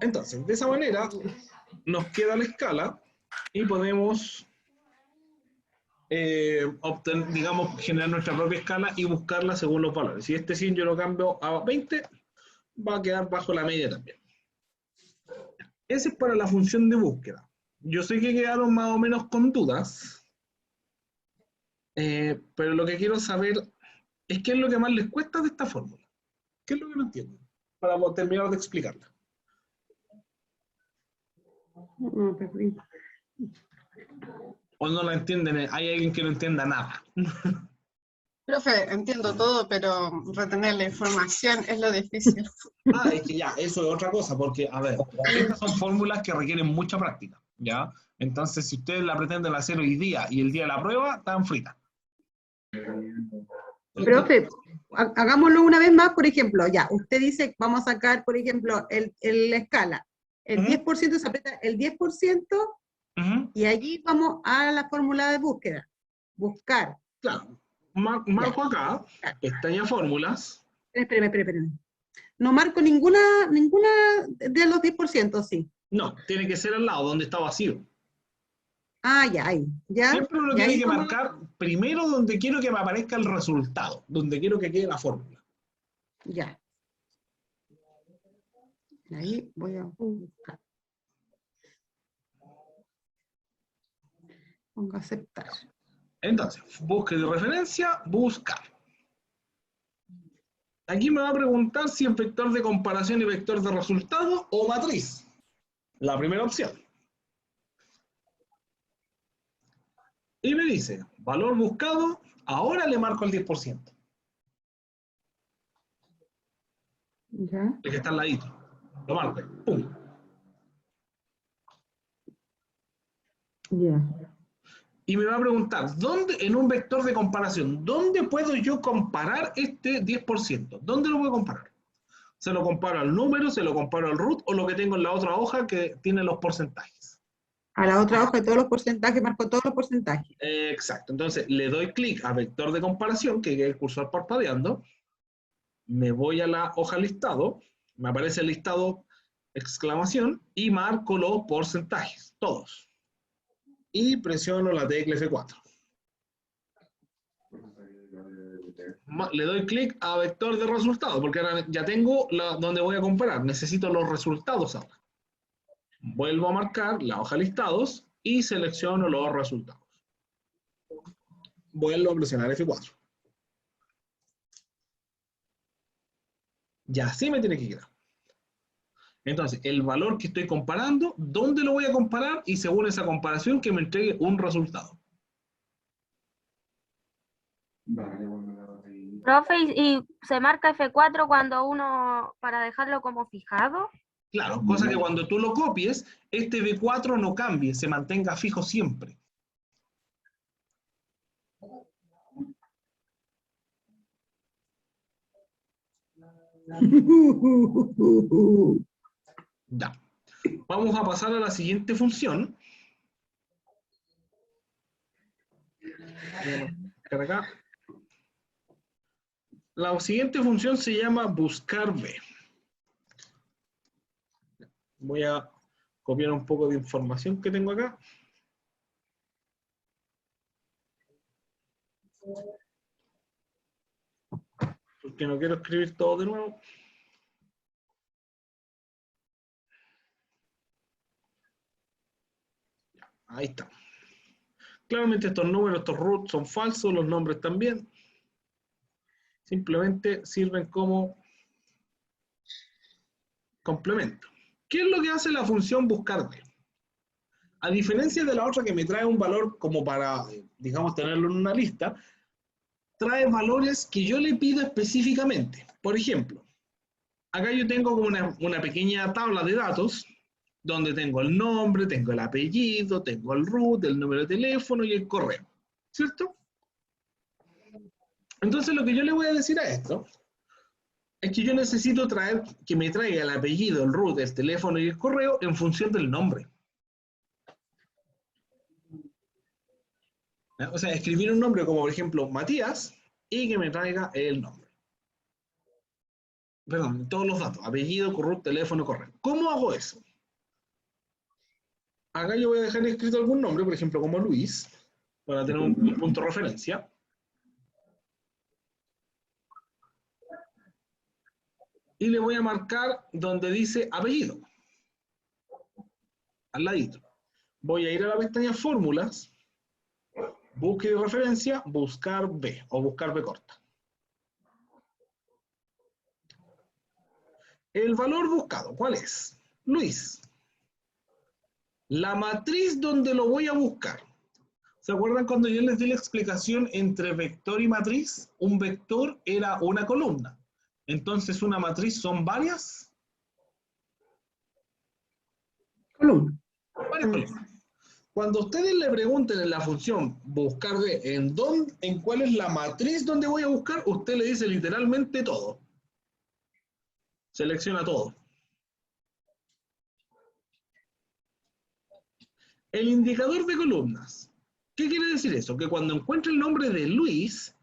Entonces, de esa manera, nos queda la escala y podemos obtener, digamos, generar nuestra propia escala y buscarla según los valores. Si este 100 yo lo cambio a 20, va a quedar bajo la media también. Ese es para la función de búsqueda. Yo sé que quedaron más o menos con dudas, pero lo que quiero saber es qué es lo que más les cuesta de esta fórmula. ¿Qué es lo que no entienden? Para terminar de explicarla. O no la entienden, hay alguien que no entienda nada. Profe, entiendo todo, pero retener la información es lo difícil. Es que ya, eso es otra cosa, porque, a ver, estas son fórmulas que requieren mucha práctica, ¿ya? Entonces, si ustedes la pretenden hacer hoy día y el día de la prueba, están fritas. Profe, hagámoslo una vez más, por ejemplo, ya, usted dice, vamos a sacar, por ejemplo, la escala. El 10% se aprieta el 10%, y allí vamos a la fórmula de búsqueda. Buscar. Claro. Marco acá, pestaña fórmulas. Espérame. No marco ninguna de los 10%, sí. No, tiene que ser al lado, donde está vacío. Ya, ahí. Ya. Siempre uno tiene que marcar primero donde quiero que me aparezca el resultado, donde quiero que quede la fórmula. Ya. Ahí voy a buscar. Pongo aceptar. Entonces, búsqueda de referencia, buscar. Aquí me va a preguntar si es vector de comparación y vector de resultado o matriz. La primera opción. Y me dice, valor buscado, ahora le marco el 10%. Ya. El que está al ladito. Lo marco. Pum. Ya. Y me va a preguntar, ¿dónde, en un vector de comparación, dónde puedo yo comparar este 10%? ¿Dónde lo puedo comparar? ¿Se lo comparo al número, se lo comparo al root o lo que tengo en la otra hoja que tiene los porcentajes? A la otra hoja de todos los porcentajes, marco todos los porcentajes. Exacto. Entonces, le doy clic a vector de comparación, que queda el cursor parpadeando. Me voy a la hoja listado, me aparece el listado exclamación y marco los porcentajes, todos. Y presiono la tecla F4. Le doy clic a vector de resultados, porque ahora ya tengo donde voy a comparar. Necesito los resultados ahora. Vuelvo a marcar la hoja listados y selecciono los resultados. Vuelvo a presionar F4. Y así me tiene que quedar. Entonces, el valor que estoy comparando, ¿dónde lo voy a comparar? Y según esa comparación, que me entregue un resultado. Profe, ¿y se marca F4 cuando uno, para dejarlo como fijado? Claro, cosa que cuando tú lo copies, este B4 no cambie, se mantenga fijo siempre. Ya. Vamos a pasar a la siguiente función. Acá. La siguiente función se llama buscar B. Voy a copiar un poco de información que tengo acá. Porque no quiero escribir todo de nuevo. Ahí está. Claramente estos números, estos roots son falsos, los nombres también. Simplemente sirven como complemento. ¿Qué es lo que hace la función buscar B? A diferencia de la otra que me trae un valor como para, digamos, tenerlo en una lista, trae valores que yo le pido específicamente. Por ejemplo, acá yo tengo como una pequeña tabla de datos donde tengo el nombre, tengo el apellido, tengo el root, el número de teléfono y el correo, ¿cierto? Entonces lo que yo le voy a decir a esto es que yo necesito que me traiga el apellido, el root, el teléfono y el correo en función del nombre. O sea, escribir un nombre como, por ejemplo, Matías, y que me traiga el nombre. Perdón, todos los datos, apellido, correo, teléfono, correo. ¿Cómo hago eso? Acá yo voy a dejar escrito algún nombre, por ejemplo, como Luis, para tener un punto de referencia. Y le voy a marcar donde dice apellido. Al ladito. Voy a ir a la pestaña fórmulas, búsqueda de referencia, buscar B o buscar B corta. El valor buscado, ¿cuál es? Luis. La matriz donde lo voy a buscar. ¿Se acuerdan cuando yo les di la explicación entre vector y matriz? Un vector era una columna. Entonces, una matriz son varias columnas. Varias columnas. Cuando ustedes le pregunten en la función buscar B, en cuál es la matriz donde voy a buscar, usted le dice literalmente todo. Selecciona todo. El indicador de columnas. ¿Qué quiere decir eso? Que cuando encuentre el nombre de Luis,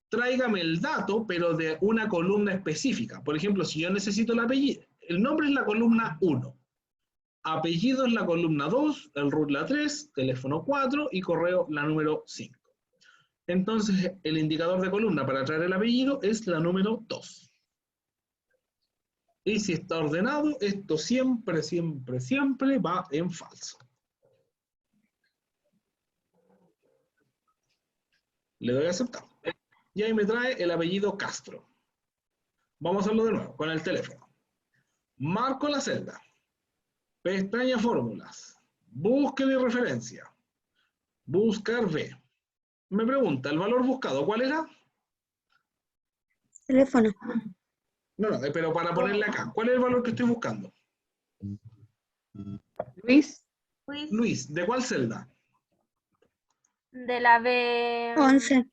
tráigame el dato, pero de una columna específica. Por ejemplo, si yo necesito el apellido, el nombre es la columna 1. Apellido es la columna 2, el root la 3, teléfono 4 y correo la número 5. Entonces, el indicador de columna para traer el apellido es la número 2. Y si está ordenado, esto siempre, siempre, siempre va en falso. Le doy a aceptar. Y ahí me trae el apellido Castro. Vamos a hacerlo de nuevo, con el teléfono. Marco la celda. Pestaña fórmulas. Búsqueda y referencia. Buscar B. Me pregunta, ¿el valor buscado cuál era? Teléfono. No, pero para ponerle acá, ¿cuál es el valor que estoy buscando? Luis. Luis, ¿de cuál celda? De la B... 11.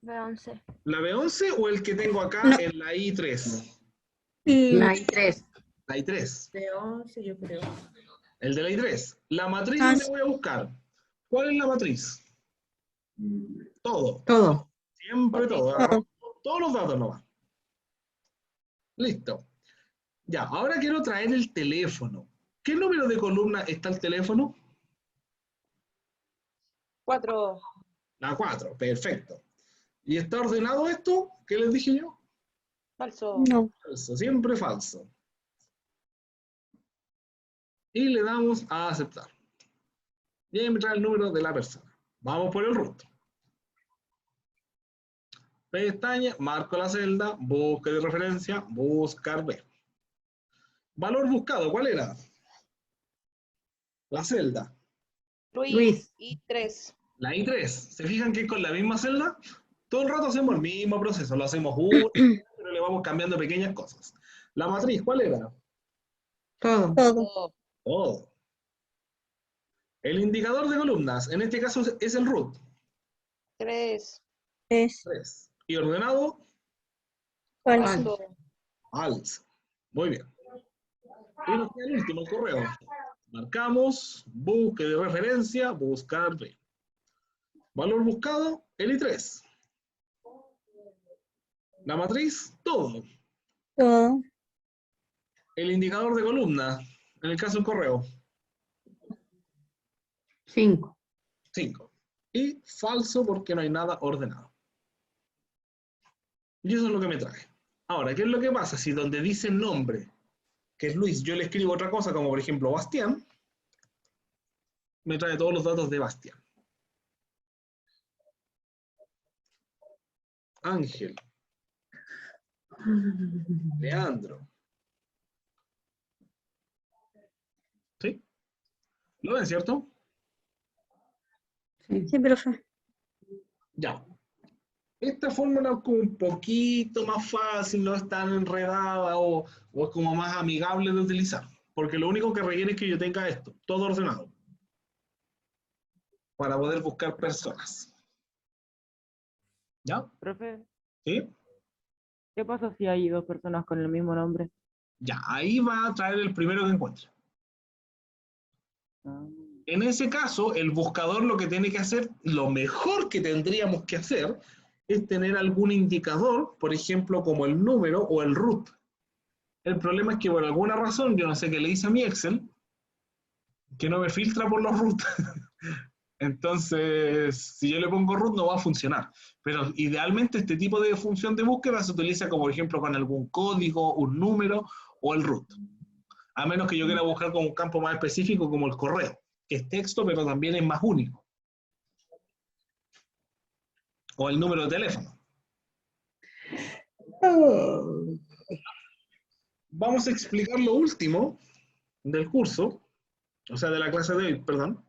B11. ¿La B11 o el que tengo acá No. en la I3? La I3. La I3. De 11, yo creo. El de la I3. La matriz Ah, donde sí. voy a buscar. ¿Cuál es la matriz? Todo. Todo. Siempre todo. Agarramos todos los datos nomás. Listo. Ya, ahora quiero traer el teléfono. ¿Qué número de columna está el teléfono? 4. La 4, perfecto. ¿Y está ordenado esto? ¿Qué les dije yo? Falso. No. Falso, siempre falso. Y le damos a aceptar. Y ahí me trae el número de la persona. Vamos por el root. Pestaña, marco la celda, búsqueda de referencia, buscar B. Valor buscado, ¿cuál era? La celda. Luis. I3. La I3. ¿Se fijan que con la misma celda? Todo el rato hacemos el mismo proceso. Lo hacemos uno, pero le vamos cambiando pequeñas cosas. La matriz, ¿cuál era? Todo. Todo. Todo. El indicador de columnas, en este caso es el root. 3. 3. Y ordenado, Falso. falso. Muy bien. Y nos queda el último, el correo. Marcamos, búsqueda de referencia, buscar B. Valor buscado, el I3. La matriz, todo. Todo. El indicador de columna, en el caso del correo, 5. 5. Y falso porque no hay nada ordenado. Y eso es lo que me trae. Ahora, ¿qué es lo que pasa? Si donde dice nombre, que es Luis, yo le escribo otra cosa, como por ejemplo Bastián, me trae todos los datos de Bastián. Ángel. Leandro. ¿Sí? ¿Lo ven, cierto? Sí, profe. Ya. Esta fórmula es como un poquito más fácil, no es tan enredada o es como más amigable de utilizar. Porque lo único que requiere es que yo tenga esto, todo ordenado. Para poder buscar personas. ¿Ya? Profe, ¿Sí? ¿qué pasa si hay dos personas con el mismo nombre? Ya, ahí va a traer el primero que encuentre. En ese caso, el buscador lo que tiene que hacer, lo mejor que tendríamos que hacer, es tener algún indicador, por ejemplo, como el número o el root. El problema es que por alguna razón, yo no sé qué le hice a mi Excel, que no me filtra por los root. Entonces, si yo le pongo root no va a funcionar. Pero idealmente este tipo de función de búsqueda se utiliza como por ejemplo con algún código, un número o el root. A menos que yo quiera buscar con un campo más específico como el correo, que es texto pero también es más único. O el número de teléfono. Vamos a explicar lo último del curso, o sea, de la clase de hoy, perdón,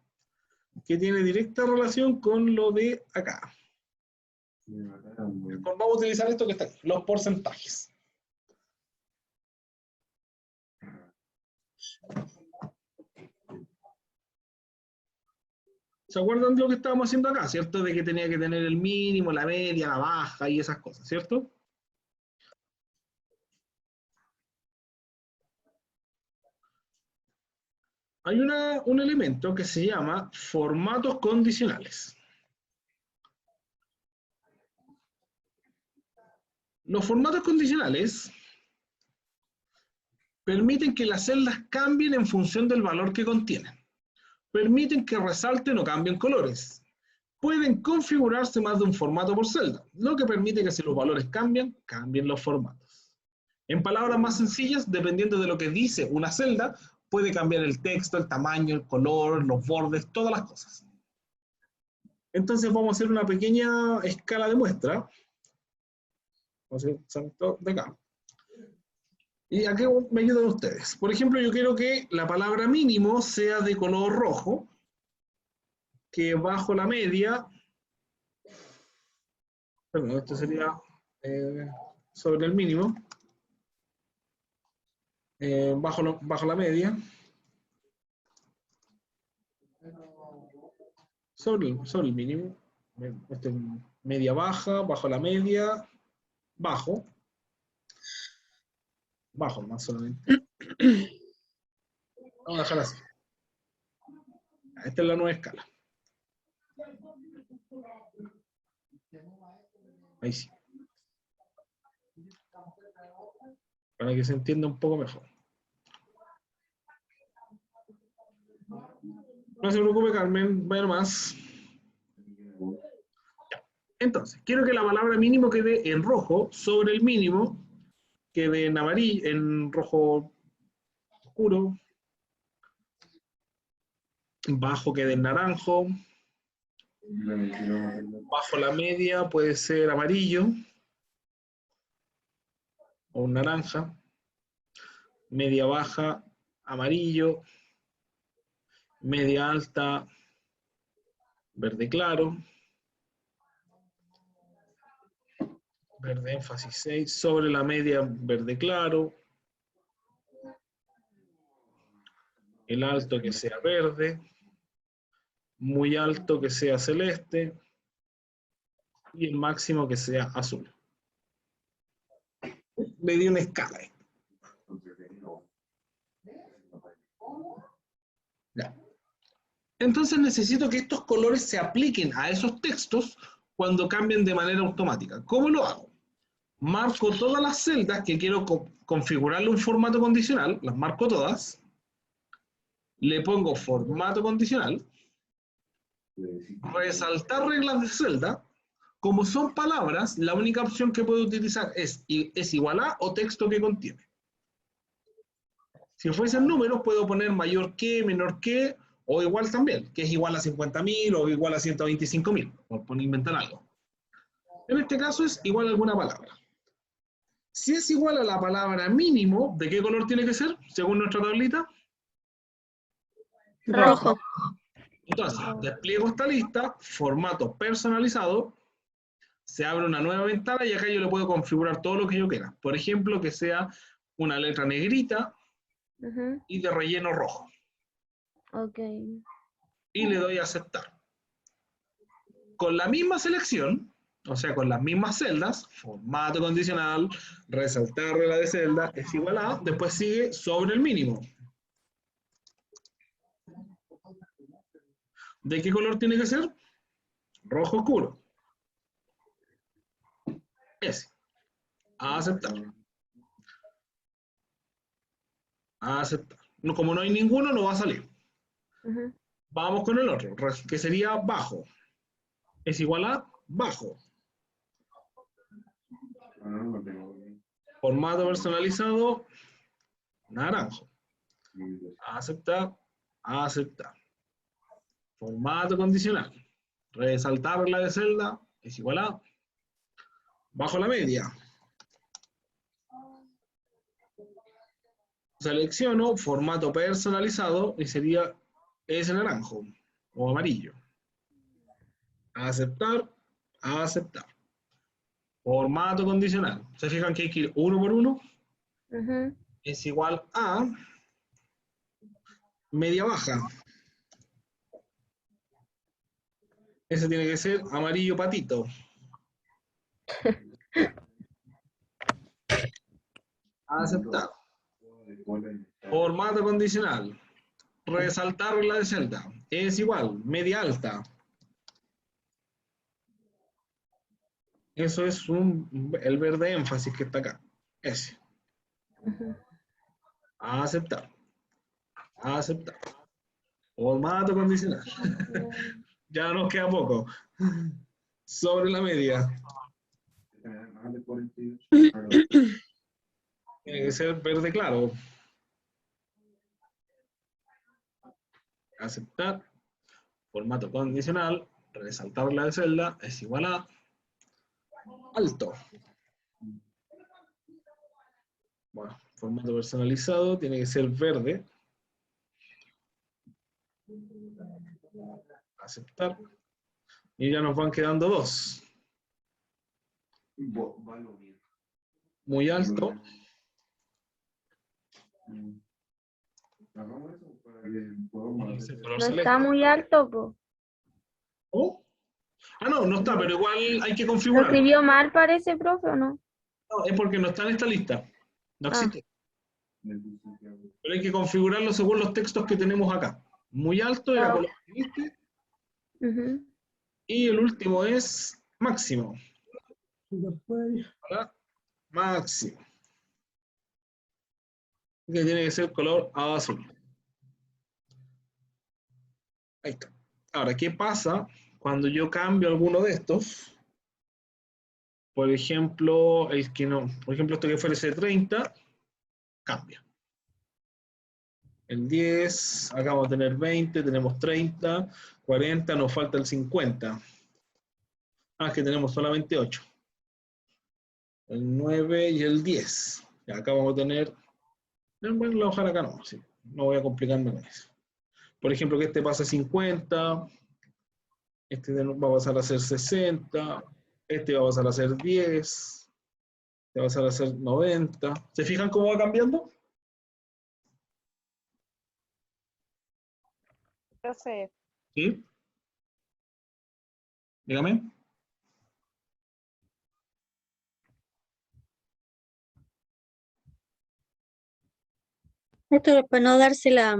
que tiene directa relación con lo de acá. Vamos a utilizar esto que está aquí, los porcentajes. ¿Se acuerdan de lo que estábamos haciendo acá, cierto? De que tenía que tener el mínimo, la media, la baja y esas cosas, ¿cierto? Hay un elemento que se llama formatos condicionales. Los formatos condicionales permiten que las celdas cambien en función del valor que contienen. Permiten que resalten o cambien colores. Pueden configurarse más de un formato por celda, lo que permite que si los valores cambian, cambien los formatos. En palabras más sencillas, dependiendo de lo que dice una celda, puede cambiar el texto, el tamaño, el color, los bordes, todas las cosas. Entonces vamos a hacer una pequeña escala de muestra. Vamos a hacer salto de acá. ¿Y a qué me ayudan ustedes? Por ejemplo, yo quiero que la palabra mínimo sea de color rojo, que bajo la media, perdón, esto sería sobre el mínimo, bajo la media, sobre el mínimo, media baja, bajo la media, bajo más solamente. Vamos a dejar así. Esta es la nueva escala. Ahí sí. Para que se entienda un poco mejor. No se preocupe, Carmen, vaya nomás. Entonces, quiero que la palabra mínimo quede en rojo sobre el mínimo, quede en amarillo, en rojo oscuro, bajo quede en naranjo, bajo la media puede ser amarillo o un naranja, media baja amarillo, media alta verde claro, verde énfasis 6, sobre la media verde claro, el alto que sea verde, muy alto que sea celeste, y el máximo que sea azul. Le di una escala. Ya. Entonces necesito que estos colores se apliquen a esos textos cuando cambien de manera automática. ¿Cómo lo hago? Marco todas las celdas que quiero configurarle un formato condicional, las marco todas, le pongo formato condicional, resaltar reglas de celda. Como son palabras, la única opción que puedo utilizar es igual a o texto que contiene. Si fuesen números, puedo poner mayor que, menor que, o igual también, que es igual a 50.000 o igual a 125.000, por inventar algo. En este caso es igual a alguna palabra. Si es igual a la palabra mínimo, ¿de qué color tiene que ser, según nuestra tablita? Rojo. Entonces, despliego esta lista, formato personalizado, se abre una nueva ventana y acá yo le puedo configurar todo lo que yo quiera. Por ejemplo, que sea una letra negrita y de relleno rojo. Ok. Y le doy a aceptar. Con la misma selección, o sea, con las mismas celdas, formato condicional, resaltar regla de celda, es igual a, después sigue sobre el mínimo. ¿De qué color tiene que ser? Rojo oscuro. Ese. Aceptar. Aceptar. No, como no hay ninguno, no va a salir. Vamos con el otro, que sería bajo. Es igual a bajo. Formato personalizado, naranjo. Aceptar, aceptar. Formato condicional. Resaltar la de celda es igual a bajo la media. Selecciono formato personalizado y sería ese naranjo o amarillo. Aceptar, aceptar. Formato condicional. ¿Se fijan que hay que ir uno por uno? Es igual a media baja. Ese tiene que ser amarillo patito. Aceptar. Formato condicional. Resaltar la de celda. Es igual, media alta. Eso es el verde énfasis que está acá. Ese. Aceptar. Aceptar. Formato condicional. Ya nos queda poco. Sobre la media. Tiene que ser verde claro. Aceptar. Formato condicional. Resaltar la de celda es igual a alto. Bueno, formato personalizado tiene que ser verde. Aceptar. Y ya nos van quedando dos. Muy alto. No está muy alto, po. ¿Oh? Ah, no, no está, pero igual hay que ¿Lo configurar. escribió mal, parece, profe, o no? No, es porque no está en esta lista. No existe. Pero hay que configurarlo según los textos que tenemos acá. Muy alto era con lo que viste. Y el último es máximo. ¿Verdad? Máximo. Que tiene que ser color azul. Ahí está. Ahora, ¿qué pasa cuando yo cambio alguno de estos? Por ejemplo, el que no, por ejemplo, esto que fuera ese 30, cambia. El 10, acá vamos a tener 20, tenemos 30, 40, nos falta el 50. Ah, es que tenemos solamente 8. El 9 y el 10. Y acá vamos a tener, bueno, la hoja acá no, sí, no voy a complicarme con eso. Por ejemplo, que este pasa a 50, este va a pasar a ser 60, este va a pasar a ser 10, este va a pasar a ser 90. ¿Se fijan cómo va cambiando? Profe, ¿Sí? Dígame. Esto es para no darse la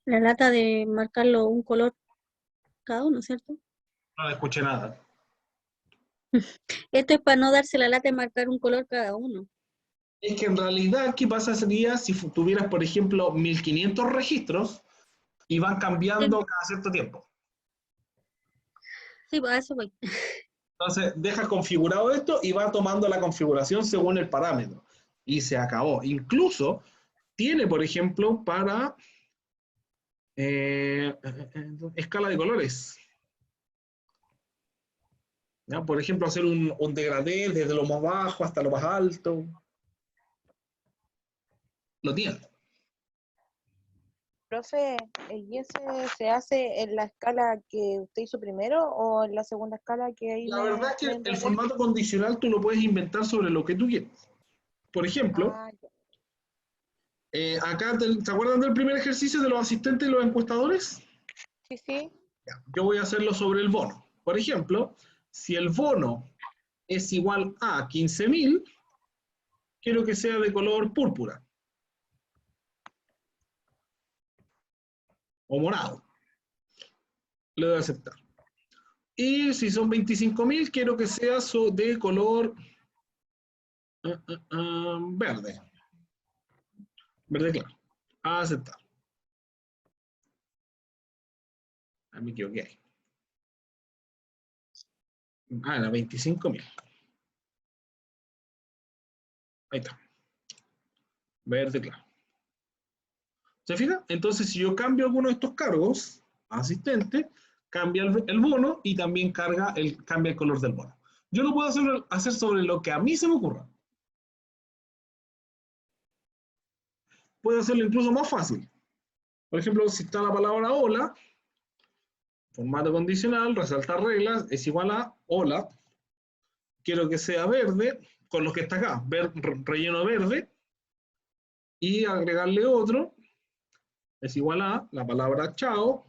lata de marcarlo un color cada uno, ¿cierto? No escuché nada. Esto es para no darse la lata de marcar un color cada uno. Es que en realidad, ¿qué pasa sería si tuvieras, por ejemplo, 1500 registros y van cambiando cada cierto tiempo? Sí, pues a eso voy. Entonces, deja configurado esto y va tomando la configuración según el parámetro. Y se acabó. Incluso tiene, por ejemplo, para escala de colores. ¿Ya? Por ejemplo, hacer un degradé desde lo más bajo hasta lo más alto. Lo tiene. profe, ¿y ese se hace en la escala que usted hizo primero o en la segunda escala que ahí La verdad es que el formato condicional tú lo puedes inventar sobre lo que tú quieras. Por ejemplo, acá, ¿se acuerdan del primer ejercicio de los asistentes y los encuestadores? Sí, sí. Yo voy a hacerlo sobre el bono. Por ejemplo, si el bono es igual a 15.000, quiero que sea de color púrpura. O morado. Le doy a aceptar. Y si son 25.000, quiero que sea de color verde. Verde claro. A aceptar. Me equivoqué ahí. Era 25.000. Ahí está. Verde claro. ¿Se fija? Entonces, si yo cambio alguno de estos cargos, asistente, cambia el bono y también cambia el color del bono. Yo lo puedo hacer sobre lo que a mí se me ocurra. Puedo hacerlo incluso más fácil. Por ejemplo, si está la palabra hola, formato condicional, resaltar reglas, es igual a hola. Quiero que sea verde, con lo que está acá, relleno verde, y agregarle otro, es igual a la palabra chao,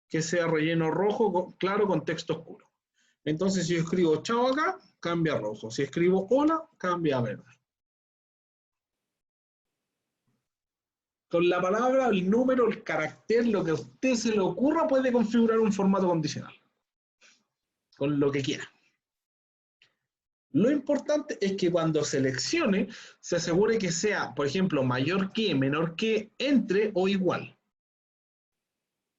que sea relleno rojo claro con texto oscuro. Entonces, si yo escribo chao acá, cambia a rojo. Si escribo hola, cambia a verde. Con la palabra, el número, el carácter, lo que a usted se le ocurra, puede configurar un formato condicional. Con lo que quiera. Lo importante es que cuando seleccione, se asegure que sea, por ejemplo, mayor que, menor que, entre o igual.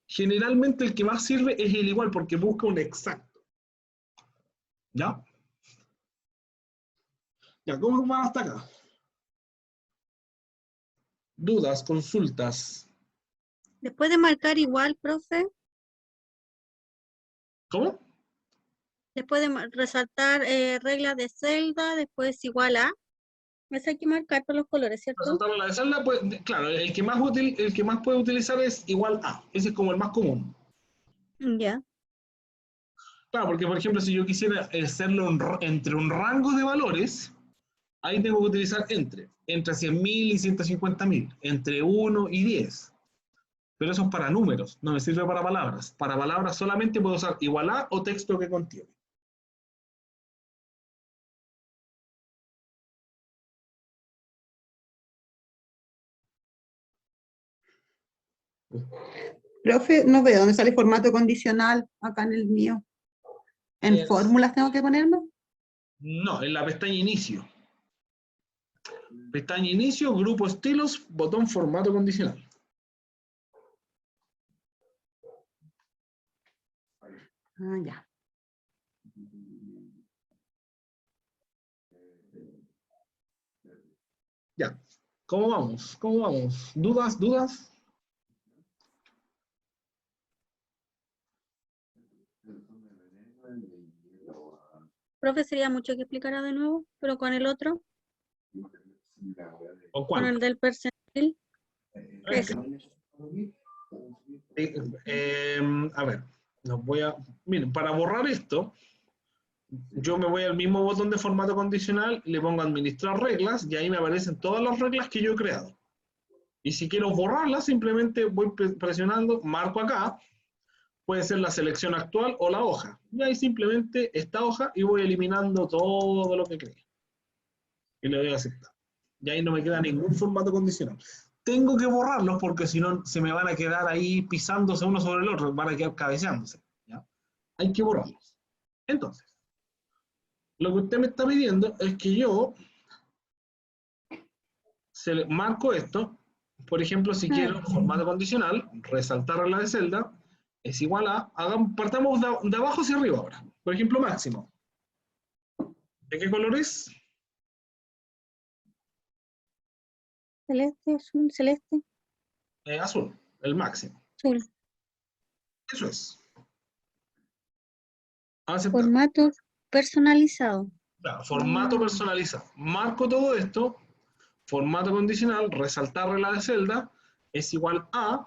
Generalmente el que más sirve es el igual porque busca un exacto. ¿Ya? Ya, ¿cómo van hasta acá? Dudas, consultas. Después de marcar igual, profe, ¿Cómo? después de resaltar reglas de celda, después igual a. Eso hay que marcar con los colores, ¿cierto? Resaltar la de celda, pues, claro, el que más puede utilizar es igual a. Ese es como el más común. Ya. Claro, porque por ejemplo, si yo quisiera hacerlo entre un rango de valores, ahí tengo que utilizar entre 100.000 y 150.000, entre 1 y 10. Pero eso es para números, no me sirve para palabras. Para palabras solamente puedo usar igual a o texto que contiene. Profe, no veo dónde sale formato condicional acá en el mío. ¿En fórmulas tengo que ponerme? No, en la pestaña inicio. Pestaña inicio, grupo estilos, botón formato condicional. Ah, ya. Ya. ¿Cómo vamos? ¿Cómo vamos? ¿Dudas? ¿Dudas? Profe, sería mucho que explicara de nuevo, pero con el otro. ¿Con Con cuál? el del percentil. Ese. A ver, miren, para borrar esto, yo me voy al mismo botón de formato condicional, le pongo administrar reglas y ahí me aparecen todas las reglas que yo he creado. Y si quiero borrarlas, simplemente voy presionando, marco acá, puede ser la selección actual o la hoja. Y ahí simplemente esta hoja y voy eliminando todo lo que creé. Y le doy a aceptar. Y ahí no me queda ningún formato condicional. Tengo que borrarlos porque si no se me van a quedar ahí pisándose uno sobre el otro, van a quedar cabeceándose. ¿Ya? Hay que borrarlos. Entonces, lo que usted me está pidiendo es que yo marco esto. Por ejemplo, si quiero formato condicional, resaltar regla de celda, es igual a, partamos de abajo hacia arriba ahora. Por ejemplo, máximo. ¿De qué color es? Celeste, azul, celeste. Azul, el máximo. Azul. Eso es. Aceptar. Formato personalizado. Claro, formato personalizado. Marco todo esto. Formato condicional, resaltar regla de celda, es igual a...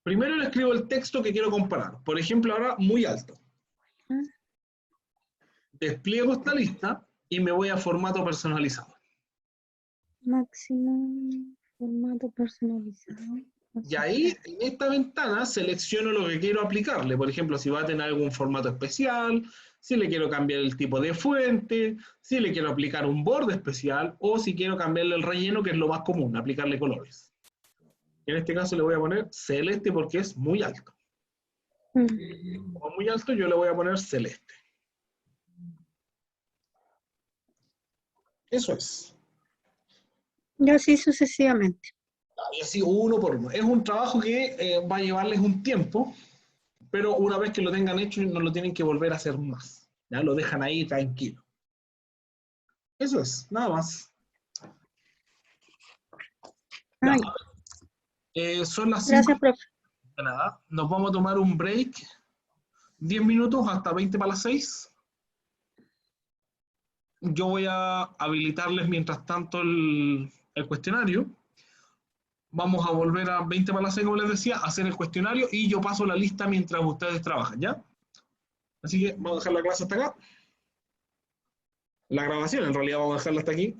Primero le escribo el texto que quiero comparar. Por ejemplo, ahora muy alto. Despliego esta lista y me voy a formato personalizado. Máximo, formato personalizado. Y ahí, en esta ventana, selecciono lo que quiero aplicarle. Por ejemplo, si va a tener algún formato especial, si le quiero cambiar el tipo de fuente, si le quiero aplicar un borde especial, o si quiero cambiarle el relleno, que es lo más común, aplicarle colores. En este caso le voy a poner celeste porque es muy alto. Como muy alto, yo le voy a poner celeste. Eso es. Y así sucesivamente. Y así uno por uno. Es un trabajo que va a llevarles un tiempo, pero una vez que lo tengan hecho, no lo tienen que volver a hacer más. Ya lo dejan ahí tranquilo. Eso es, nada más. Ya. Son las 5. Gracias, profe. De nada. Nos vamos a tomar un break. 10 minutos hasta 20 para las 6. Yo voy a habilitarles mientras tanto el cuestionario. Vamos a volver a 20 para las 6, como les decía, a hacer el cuestionario y yo paso la lista mientras ustedes trabajan, ¿ya? Así que vamos a dejar la clase hasta acá. La grabación, en realidad, vamos a dejarla hasta aquí.